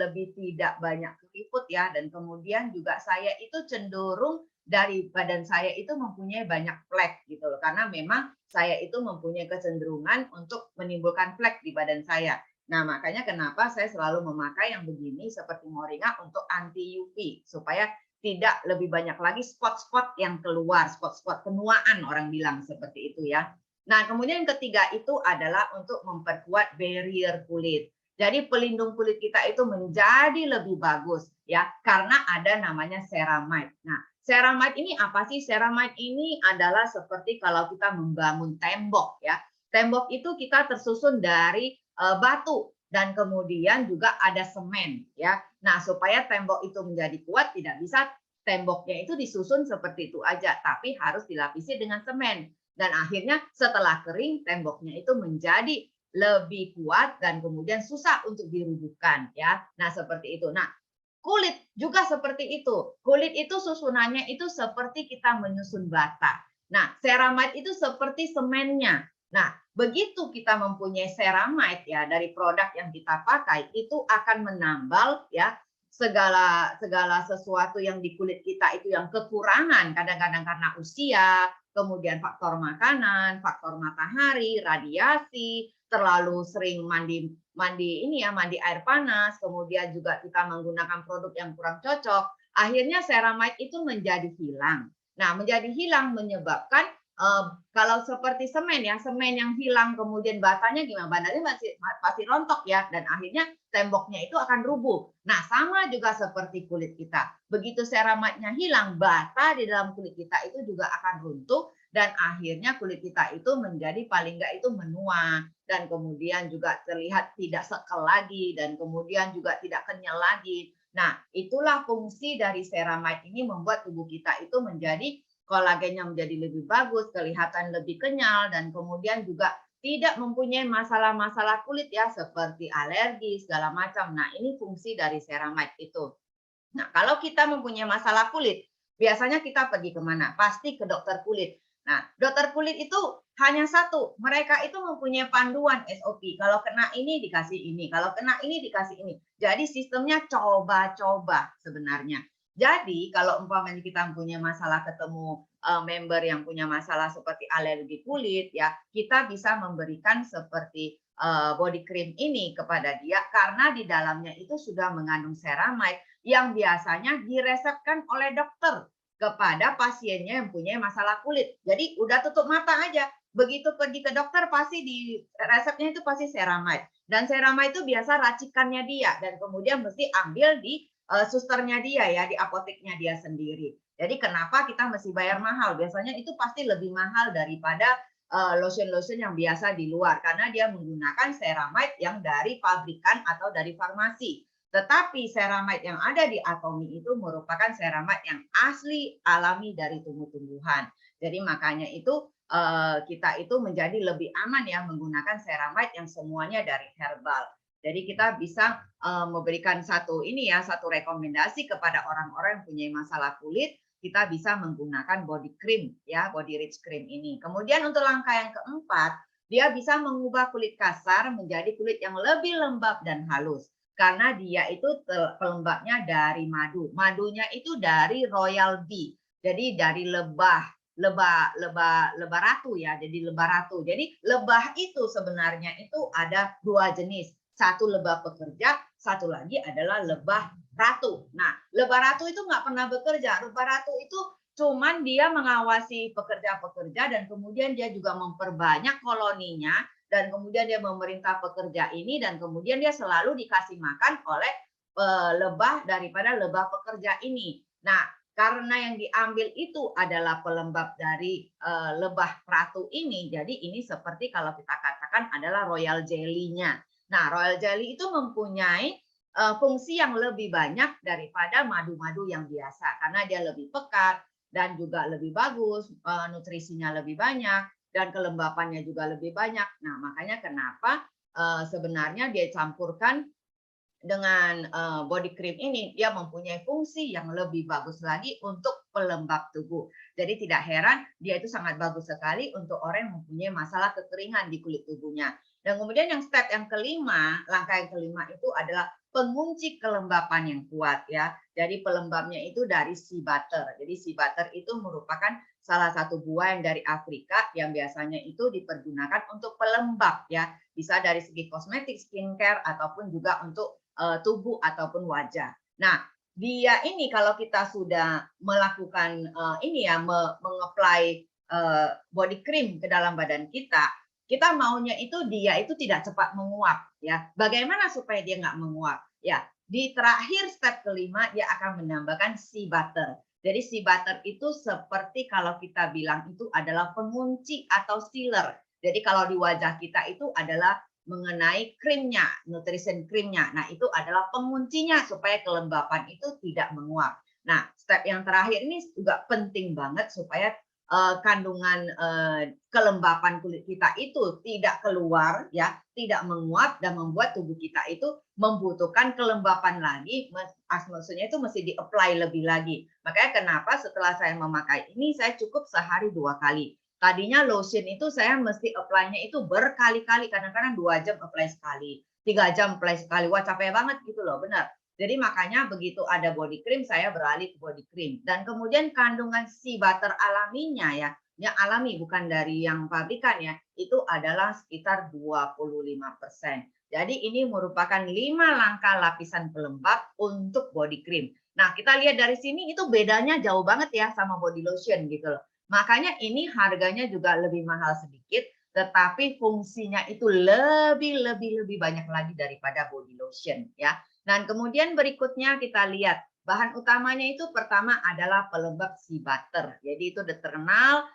lebih tidak banyak keriput ya dan kemudian juga saya itu cenderung dari badan saya itu mempunyai banyak flek gitu loh karena memang saya itu mempunyai kecenderungan untuk menimbulkan flek di badan saya. Nah, makanya kenapa saya selalu memakai yang begini seperti moringa untuk anti UV supaya tidak lebih banyak lagi spot-spot yang keluar, spot-spot penuaan orang bilang seperti itu ya. Nah, kemudian yang ketiga itu adalah untuk memperkuat barrier kulit. Jadi pelindung kulit kita itu menjadi lebih bagus ya karena ada namanya ceramide. Nah, ceramide ini apa sih? Ceramide ini adalah seperti kalau kita membangun tembok ya. Tembok itu kita tersusun dari batu dan kemudian juga ada semen ya. Nah, supaya tembok itu menjadi kuat tidak bisa temboknya itu disusun seperti itu aja, tapi harus dilapisi dengan semen. Dan akhirnya setelah kering temboknya itu menjadi lebih kuat dan kemudian susah untuk dirubuhkan ya. Nah, seperti itu. Nah, kulit juga seperti itu. Kulit itu susunannya itu seperti kita menyusun bata. Nah, ceramide itu seperti semennya. Nah, begitu kita mempunyai ceramide ya dari produk yang kita pakai itu akan menambal ya segala sesuatu yang di kulit kita itu yang kekurangan kadang-kadang karena usia, kemudian faktor makanan, faktor matahari, radiasi, terlalu sering mandi mandi air panas, kemudian juga kita menggunakan produk yang kurang cocok, akhirnya ceramide itu menjadi hilang. Nah, menjadi hilang menyebabkan kalau seperti semen ya, semen yang hilang kemudian batanya gimana? Batanya pasti rontok ya, dan akhirnya temboknya itu akan rubuh. Nah, sama juga seperti kulit kita. Begitu ceramide-nya hilang, bata di dalam kulit kita itu juga akan runtuh dan akhirnya kulit kita itu menjadi paling enggak itu menua dan kemudian juga terlihat tidak sekel lagi dan kemudian juga tidak kenyal lagi. Nah, itulah fungsi dari ceramide ini membuat tubuh kita itu menjadi kolagennya menjadi lebih bagus, kelihatan lebih kenyal, dan kemudian juga tidak mempunyai masalah-masalah kulit ya, seperti alergi, segala macam. Nah, ini fungsi dari ceramide itu. Nah, kalau kita mempunyai masalah kulit, biasanya kita pergi kemana? Pasti ke dokter kulit. Nah, dokter kulit itu hanya satu, mereka itu mempunyai panduan SOP. Kalau kena ini dikasih ini, kalau kena ini dikasih ini. Jadi sistemnya coba-coba sebenarnya. Jadi kalau umpamanya kita punya masalah ketemu member yang punya masalah seperti alergi kulit ya, kita bisa memberikan seperti body cream ini kepada dia karena di dalamnya itu sudah mengandung ceramide yang biasanya diresepkan oleh dokter kepada pasiennya yang punya masalah kulit. Jadi udah tutup mata aja. Begitu pergi ke dokter pasti di resepnya itu pasti ceramide. Dan ceramide itu biasa racikannya dia dan kemudian mesti ambil di susternya dia ya, di apoteknya dia sendiri. Jadi kenapa kita mesti bayar mahal? Biasanya itu pasti lebih mahal daripada lotion-lotion yang biasa di luar karena dia menggunakan ceramide yang dari pabrikan atau dari farmasi. Tetapi ceramide yang ada di Atomy itu merupakan ceramide yang asli alami dari tumbuh-tumbuhan. Jadi makanya itu kita itu menjadi lebih aman ya menggunakan ceramide yang semuanya dari herbal. Jadi kita bisa memberikan satu ini ya, satu rekomendasi kepada orang-orang yang punya masalah kulit, kita bisa menggunakan body cream ya, body rich cream ini. Kemudian untuk langkah yang keempat, dia bisa mengubah kulit kasar menjadi kulit yang lebih lembab dan halus karena dia itu pelembabnya dari madu. Madunya itu dari royal bee. Jadi dari lebah ratu ya, jadi lebah ratu. Jadi lebah itu sebenarnya itu ada dua jenis. Satu lebah pekerja, satu lagi adalah lebah ratu. Nah, lebah ratu itu nggak pernah bekerja. Lebah ratu itu cuman dia mengawasi pekerja-pekerja dan kemudian dia juga memperbanyak koloninya dan kemudian dia memerintah pekerja ini dan kemudian dia selalu dikasih makan oleh lebah daripada lebah pekerja ini. Nah, karena yang diambil itu adalah pelembab dari lebah ratu ini, jadi ini seperti kalau kita katakan adalah royal jelly-nya. Nah, royal jelly itu mempunyai fungsi yang lebih banyak daripada madu-madu yang biasa karena dia lebih pekat dan juga lebih bagus, nutrisinya lebih banyak dan kelembapannya juga lebih banyak. Nah, makanya kenapa sebenarnya dia campurkan dengan body cream ini, dia mempunyai fungsi yang lebih bagus lagi untuk pelembab tubuh. Jadi tidak heran dia itu sangat bagus sekali untuk orang yang mempunyai masalah kekeringan di kulit tubuhnya. Dan kemudian yang step yang kelima, langkah yang kelima itu adalah pengunci kelembapan yang kuat ya. Jadi pelembabnya itu dari sea butter. Jadi sea butter itu merupakan salah satu buah yang dari Afrika yang biasanya itu dipergunakan untuk pelembab ya. Bisa dari segi kosmetik, skincare ataupun juga untuk tubuh ataupun wajah. Nah, dia ini kalau kita sudah melakukan ini ya mengapply body cream ke dalam badan kita, kita maunya itu dia itu tidak cepat menguap ya. Bagaimana supaya dia nggak menguap? Ya, di terakhir step kelima dia akan menambahkan sea butter. Jadi sea butter itu seperti kalau kita bilang itu adalah pengunci atau sealer. Jadi kalau di wajah kita itu adalah mengenai krimnya, nutrition krimnya. Nah, itu adalah penguncinya supaya kelembapan itu tidak menguap. Nah, step yang terakhir ini juga penting banget supaya kandungan kelembapan kulit kita itu tidak keluar ya, tidak menguap dan membuat tubuh kita itu membutuhkan kelembapan lagi, maksudnya itu mesti di-apply lebih lagi. Makanya kenapa setelah saya memakai ini saya cukup sehari 2 kali. Tadinya lotion itu saya mesti apply-nya itu berkali-kali, kadang-kadang 2 jam apply sekali, 3 jam apply sekali. Wah, capek banget gitu loh, benar. Jadi makanya begitu ada body cream, saya beralih ke body cream. Dan kemudian kandungan sea butter alaminya ya, yang alami bukan dari yang pabrikan ya, itu adalah sekitar 25%. Jadi ini merupakan 5 langkah lapisan pelembab untuk body cream. Nah, kita lihat dari sini itu bedanya jauh banget ya sama body lotion gitu loh. Makanya ini harganya juga lebih mahal sedikit, tetapi fungsinya itu lebih banyak lagi daripada body lotion ya. Dan kemudian berikutnya kita lihat bahan utamanya itu pertama adalah pelembab sea butter. Jadi itu terkenal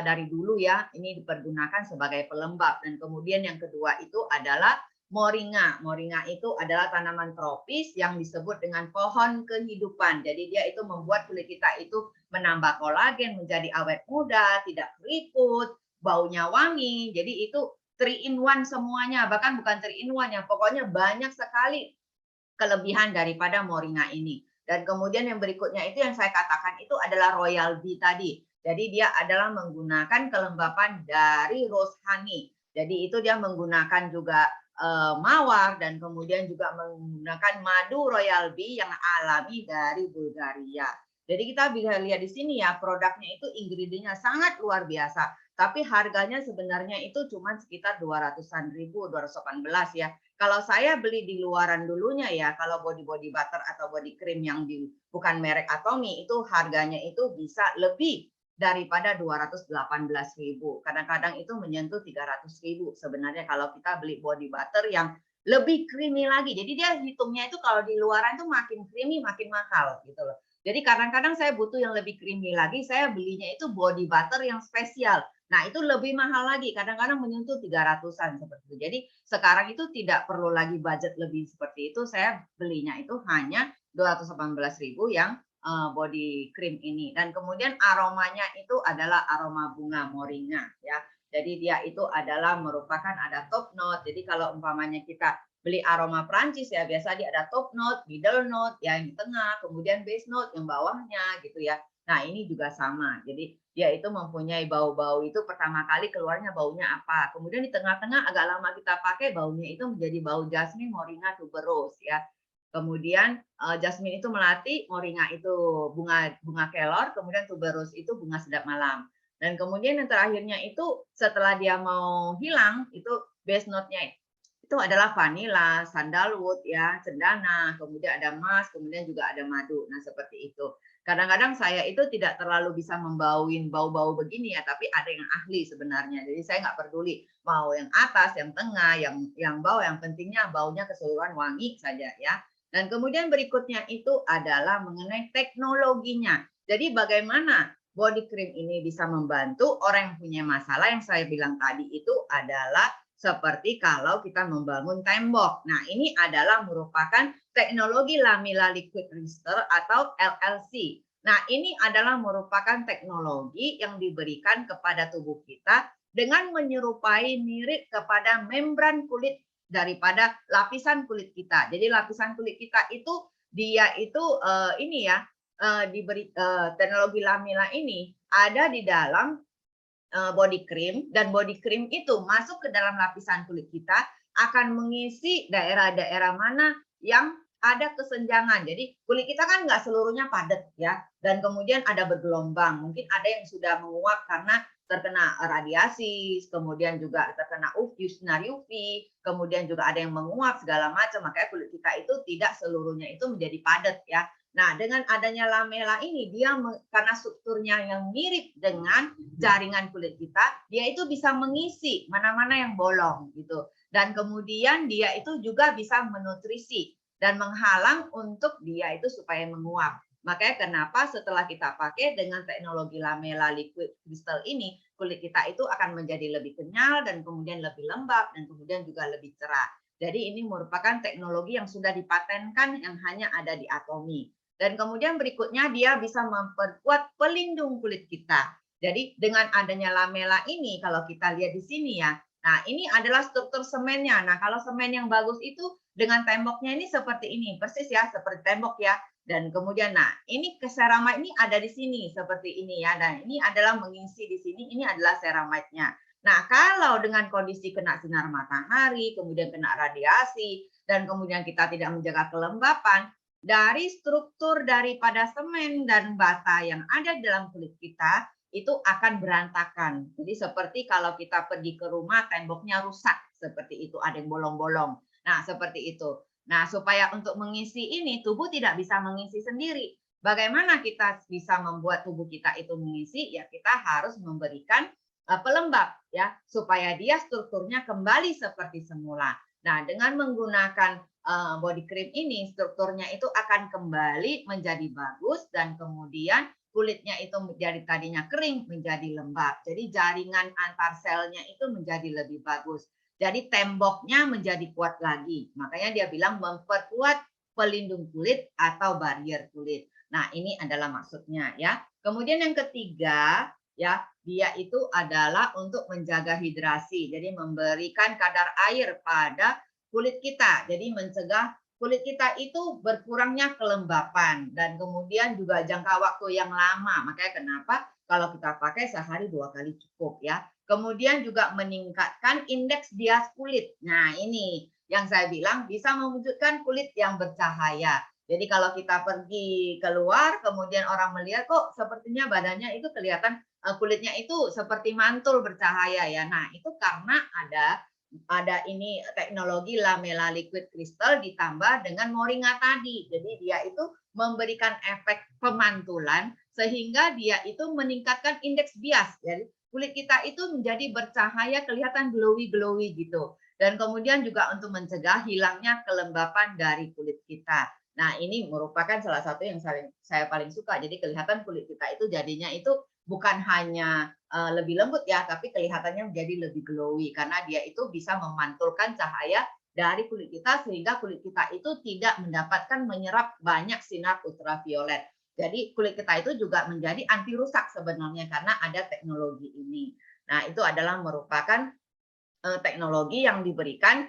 dari dulu ya, ini dipergunakan sebagai pelembab. Dan kemudian yang kedua itu adalah moringa. Moringa itu adalah tanaman tropis yang disebut dengan pohon kehidupan. Jadi dia itu membuat kulit kita itu menambah kolagen, menjadi awet muda, tidak keriput, baunya wangi. Jadi itu 3 in 1 semuanya, bahkan bukan 3 in 1 ya, pokoknya banyak sekali kelebihan daripada moringa ini. Dan kemudian yang berikutnya itu yang saya katakan itu adalah royal bee tadi. Jadi dia adalah menggunakan kelembapan dari rose honey. Jadi itu dia menggunakan juga mawar dan kemudian juga menggunakan madu royal bee yang alami dari Bulgaria. Jadi kita bisa lihat di sini ya, produknya itu ingredientnya sangat luar biasa. Tapi harganya sebenarnya itu cuma sekitar 200-an ribu, 218 ya. Kalau saya beli di luaran dulunya ya, kalau body butter atau body cream yang bukan merek Atomy itu harganya itu bisa lebih daripada 218.000. Kadang-kadang itu menyentuh 300.000 sebenarnya kalau kita beli body butter yang lebih creamy lagi. Jadi dia hitungnya itu kalau di luaran itu makin creamy makin mahal gitu loh. Jadi kadang-kadang saya butuh yang lebih creamy lagi, saya belinya itu body butter yang spesial. Nah, itu lebih mahal lagi, kadang-kadang menyentuh 300-an seperti itu. Jadi sekarang itu tidak perlu lagi budget lebih seperti itu, saya belinya itu hanya 218.000 yang body cream ini. Dan kemudian aromanya itu adalah aroma bunga moringa ya. Jadi dia itu adalah merupakan ada top note. Jadi kalau umpamanya kita beli aroma Prancis ya, biasa dia ada top note, middle note, yang di tengah, kemudian base note yang bawahnya gitu ya. Nah, ini juga sama. Jadi dia itu mempunyai bau-bau itu pertama kali keluarnya baunya apa. Kemudian di tengah-tengah agak lama kita pakai baunya itu menjadi bau jasmine, moringa, tuberose ya. Kemudian jasmine itu melati, moringa itu bunga kelor, kemudian tuberose itu bunga sedap malam. Dan kemudian yang terakhirnya itu setelah dia mau hilang itu base note-nya itu adalah vanila, sandalwood ya, cendana, kemudian ada emas, kemudian juga ada madu. Nah, seperti itu. Kadang-kadang saya itu tidak terlalu bisa membauin bau-bau begini ya, tapi ada yang ahli sebenarnya. Jadi saya nggak peduli mau yang atas, yang tengah, yang bawah, yang pentingnya baunya keseluruhan wangi saja ya. Dan kemudian berikutnya itu adalah mengenai teknologinya. Jadi bagaimana body cream ini bisa membantu orang yang punya masalah yang saya bilang tadi itu adalah seperti kalau kita membangun tembok. Nah, ini adalah merupakan teknologi Lamella Liquid Resistor atau LLC. Nah, ini adalah merupakan teknologi yang diberikan kepada tubuh kita dengan menyerupai mirip kepada membran kulit daripada lapisan kulit kita. Jadi lapisan kulit kita itu dia itu ini ya diberi teknologi Lamella ini ada di dalam body cream, dan body cream itu masuk ke dalam lapisan kulit kita akan mengisi daerah-daerah mana yang ada kesenjangan. Jadi kulit kita kan nggak seluruhnya padat ya, dan kemudian ada bergelombang. Mungkin ada yang sudah menguap karena terkena radiasi, kemudian juga terkena sinar UV, kemudian juga ada yang menguap segala macam. Makanya kulit kita itu tidak seluruhnya itu menjadi padat ya. Nah, dengan adanya lamela ini, dia karena strukturnya yang mirip dengan jaringan kulit kita, dia itu bisa mengisi mana-mana yang bolong gitu. Dan kemudian dia itu juga bisa menutrisi dan menghalang untuk dia itu supaya menguap. Makanya kenapa setelah kita pakai dengan teknologi Lamella Liquid Crystal ini, kulit kita itu akan menjadi lebih kenyal dan kemudian lebih lembab dan kemudian juga lebih cerah. Jadi ini merupakan teknologi yang sudah dipatenkan yang hanya ada di Atomy. Dan kemudian berikutnya dia bisa memperkuat pelindung kulit kita. Jadi dengan adanya lamela ini kalau kita lihat di sini ya. Nah, ini adalah struktur semennya. Nah, kalau semen yang bagus itu dengan temboknya ini seperti ini, persis ya, seperti tembok ya. Dan kemudian nah, ini ceramide ini ada di sini seperti ini ya. Dan ini adalah mengisi di sini, ini adalah ceramide-nya. Nah, kalau dengan kondisi kena sinar matahari, kemudian kena radiasi, dan kemudian kita tidak menjaga kelembapan, dari struktur daripada semen dan bata yang ada di dalam kulit kita itu akan berantakan. Jadi seperti kalau kita pergi ke rumah temboknya rusak seperti itu, ada yang bolong-bolong. Nah, seperti itu. Nah, supaya untuk mengisi ini tubuh tidak bisa mengisi sendiri. Bagaimana kita bisa membuat tubuh kita itu mengisi? Ya kita harus memberikan pelembab ya supaya dia strukturnya kembali seperti semula. Nah, dengan menggunakan body cream ini strukturnya itu akan kembali menjadi bagus dan kemudian kulitnya itu menjadi tadinya kering menjadi lembab. Jadi jaringan antar selnya itu menjadi lebih bagus. Jadi temboknya menjadi kuat lagi. Makanya dia bilang memperkuat pelindung kulit atau barrier kulit. Nah, ini adalah maksudnya ya. Kemudian yang ketiga, ya, dia itu adalah untuk menjaga hidrasi. Jadi memberikan kadar air pada kulit kita. Jadi mencegah kulit kita itu berkurangnya kelembapan dan kemudian juga jangka waktu yang lama. Makanya kenapa kalau kita pakai sehari 2 kali cukup ya. Kemudian juga meningkatkan indeks bias kulit. Nah, ini yang saya bilang bisa mewujudkan kulit yang bercahaya. Jadi kalau kita pergi keluar, kemudian orang melihat kok sepertinya badannya itu kelihatan kulitnya itu seperti mantul bercahaya ya. Nah, itu karena ada ini teknologi lamella liquid crystal ditambah dengan moringa tadi. Jadi dia itu memberikan efek pemantulan sehingga dia itu meningkatkan indeks bias. Jadi kulit kita itu menjadi bercahaya, kelihatan glowy-glowy gitu. Dan kemudian juga untuk mencegah hilangnya kelembapan dari kulit kita. Nah, ini merupakan salah satu yang saya paling suka. Jadi kelihatan kulit kita itu jadinya itu bukan hanya lebih lembut ya, tapi kelihatannya menjadi lebih glowy karena dia itu bisa memantulkan cahaya dari kulit kita sehingga kulit kita itu tidak mendapatkan menyerap banyak sinar ultraviolet. Jadi kulit kita itu juga menjadi anti rusak sebenarnya karena ada teknologi ini. Nah, itu adalah merupakan teknologi yang diberikan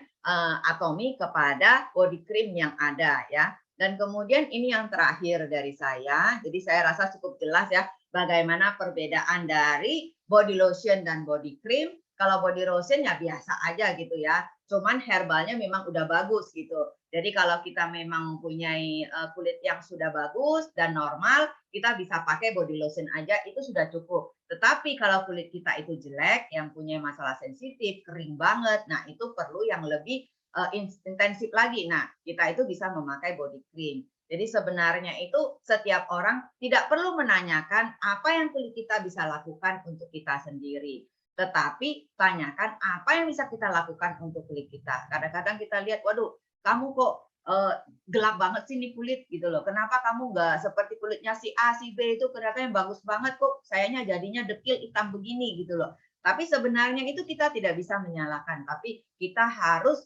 Atomy kepada body cream yang ada ya. Dan kemudian ini yang terakhir dari saya. Jadi saya rasa cukup jelas ya bagaimana perbedaan dari body lotion dan body cream. Kalau body lotion ya biasa aja gitu ya. Cuman herbalnya memang udah bagus gitu. Jadi kalau kita memang mempunyai kulit yang sudah bagus dan normal, kita bisa pakai body lotion aja itu sudah cukup. Tetapi kalau kulit kita itu jelek, yang punya masalah sensitif, kering banget, nah itu perlu yang lebih intensif lagi. Nah, kita itu bisa memakai body cream. Jadi sebenarnya itu setiap orang tidak perlu menanyakan apa yang kulit kita bisa lakukan untuk kita sendiri. Tetapi tanyakan apa yang bisa kita lakukan untuk kulit kita. Kadang-kadang kita lihat, waduh, kamu kok gelap banget sih nih kulit gitu loh. Kenapa kamu nggak seperti kulitnya si A, si B itu kelihatan bagus banget kok. Sayanya jadinya dekil hitam begini gitu loh. Tapi sebenarnya itu kita tidak bisa menyalahkan. Tapi kita harus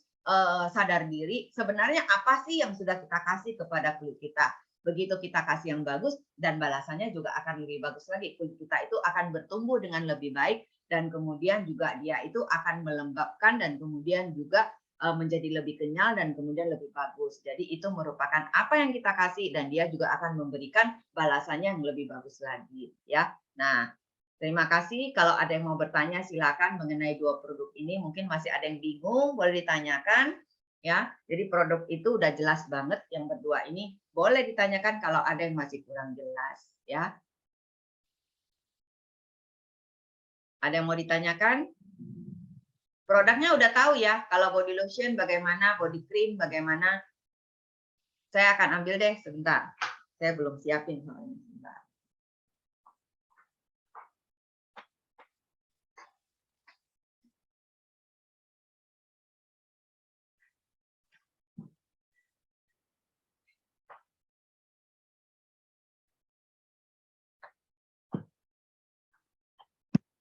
sadar diri sebenarnya apa sih yang sudah kita kasih kepada kulit kita. Begitu kita kasih yang bagus dan balasannya juga akan lebih bagus lagi. Kulit kita itu akan bertumbuh dengan lebih baik dan kemudian juga dia itu akan melembabkan dan kemudian juga menjadi lebih kenyal dan kemudian lebih bagus. Jadi itu merupakan apa yang kita kasih dan dia juga akan memberikan balasannya yang lebih bagus lagi ya. Nah, terima kasih. Kalau ada yang mau bertanya silakan mengenai 2 produk ini. Mungkin masih ada yang bingung, boleh ditanyakan ya. Jadi produk itu udah jelas banget yang berdua ini. Boleh ditanyakan kalau ada yang masih kurang jelas ya. Ada yang mau ditanyakan? Produknya udah tahu ya, kalau body lotion bagaimana, body cream bagaimana. Saya akan ambil deh sebentar. Saya belum siapin soalnya. Sebentar.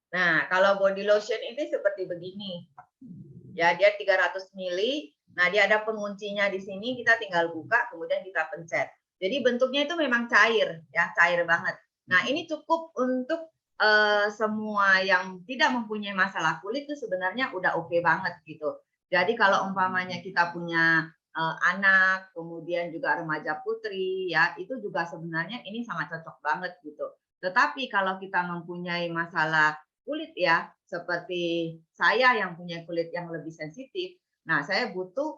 Nah, kalau body lotion ini seperti begini. Ya, dia 300 ml. Nah, dia ada penguncinya di sini, kita tinggal buka, kemudian kita pencet. Jadi bentuknya itu memang cair, ya, cair banget. Nah, ini cukup untuk semua yang tidak mempunyai masalah kulit itu sebenarnya udah oke banget gitu. Jadi kalau umpamanya kita punya anak, kemudian juga remaja putri, ya, itu juga sebenarnya ini sangat cocok banget gitu. Tetapi kalau kita mempunyai masalah kulit ya, seperti saya yang punya kulit yang lebih sensitif, nah saya butuh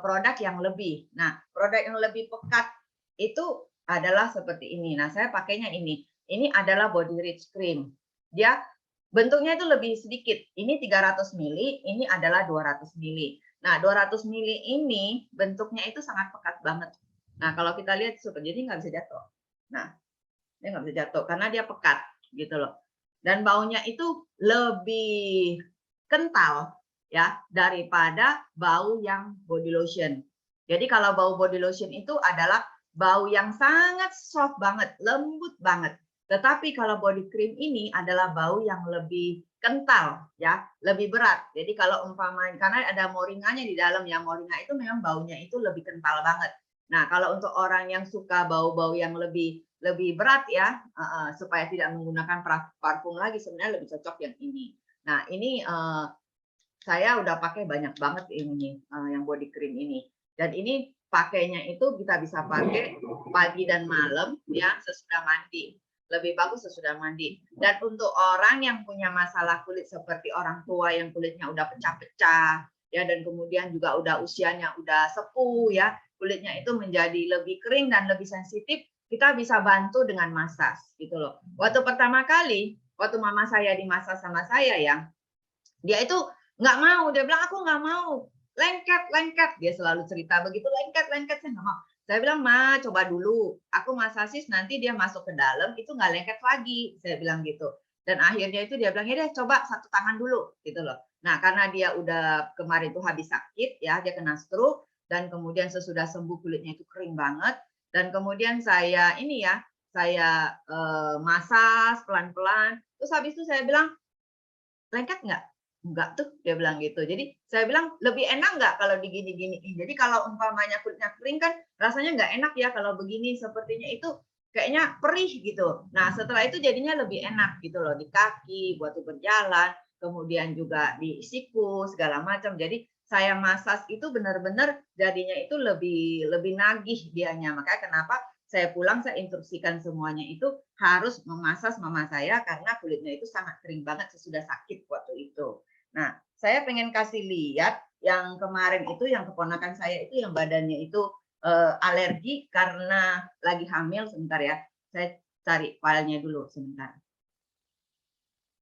produk yang lebih. Nah, produk yang lebih pekat itu adalah seperti ini. Nah, saya pakainya ini. Ini adalah Body Rich Cream. Dia bentuknya itu lebih sedikit. Ini 300 ml, ini adalah 200 ml. Nah, 200 ml ini bentuknya itu sangat pekat banget. Nah, kalau kita lihat jadi nggak bisa jatuh. Nah, dia nggak bisa jatuh karena dia pekat gitu loh. Dan baunya itu lebih kental ya daripada bau yang body lotion. Jadi kalau bau body lotion itu adalah bau yang sangat soft banget, lembut banget. Tetapi kalau body cream ini adalah bau yang lebih kental ya, lebih berat. Jadi kalau umpamanya karena ada moringanya di dalam ya, moringa itu memang baunya itu lebih kental banget. Nah, kalau untuk orang yang suka bau-bau yang lebih lebih berat ya, supaya tidak menggunakan parfum lagi sebenarnya lebih cocok yang ini. Nah, ini saya udah pakai banyak banget ini yang body cream ini. Dan ini pakainya itu kita bisa pakai pagi dan malam ya sesudah mandi. Lebih bagus sesudah mandi. Dan untuk orang yang punya masalah kulit seperti orang tua yang kulitnya udah pecah-pecah ya dan kemudian juga udah usianya udah sepuh ya, kulitnya itu menjadi lebih kering dan lebih sensitif, kita bisa bantu dengan masas gitu loh. Waktu pertama kali, waktu mama saya dimasas sama saya ya, dia itu nggak mau, dia bilang, "Aku nggak mau, lengket lengket." Dia selalu cerita begitu, "Lengket lengket, saya nggak mau." Saya bilang, "Ma, coba dulu, aku masasis nanti dia masuk ke dalam, itu nggak lengket lagi." Saya bilang gitu. Dan akhirnya itu dia bilang, "Ya deh, coba satu tangan dulu." Gitu loh. Nah, karena dia udah kemarin tuh habis sakit ya, dia kena stroke dan kemudian sesudah sembuh kulitnya itu kering banget dan kemudian saya ini ya, saya, masas pelan-pelan, terus habis itu saya bilang, "Lengket nggak?" "Enggak tuh," dia bilang gitu. Jadi saya bilang, "Lebih enak nggak kalau digini-giniin?" Jadi kalau umpamanya kulitnya kering kan rasanya nggak enak ya kalau begini, sepertinya itu kayaknya perih gitu. Nah setelah itu jadinya lebih enak gitu loh, di kaki, buat berjalan, kemudian juga di siku, segala macam. Jadi saya massage itu benar-benar jadinya itu lebih lebih nagih dianya. Makanya kenapa saya pulang saya instruksikan semuanya itu harus memasas mama saya karena kulitnya itu sangat kering banget sesudah sakit waktu itu. Nah, saya pengen kasih lihat yang kemarin itu yang keponakan saya itu yang badannya itu alergi karena lagi hamil sebentar ya. Saya cari filenya dulu sebentar.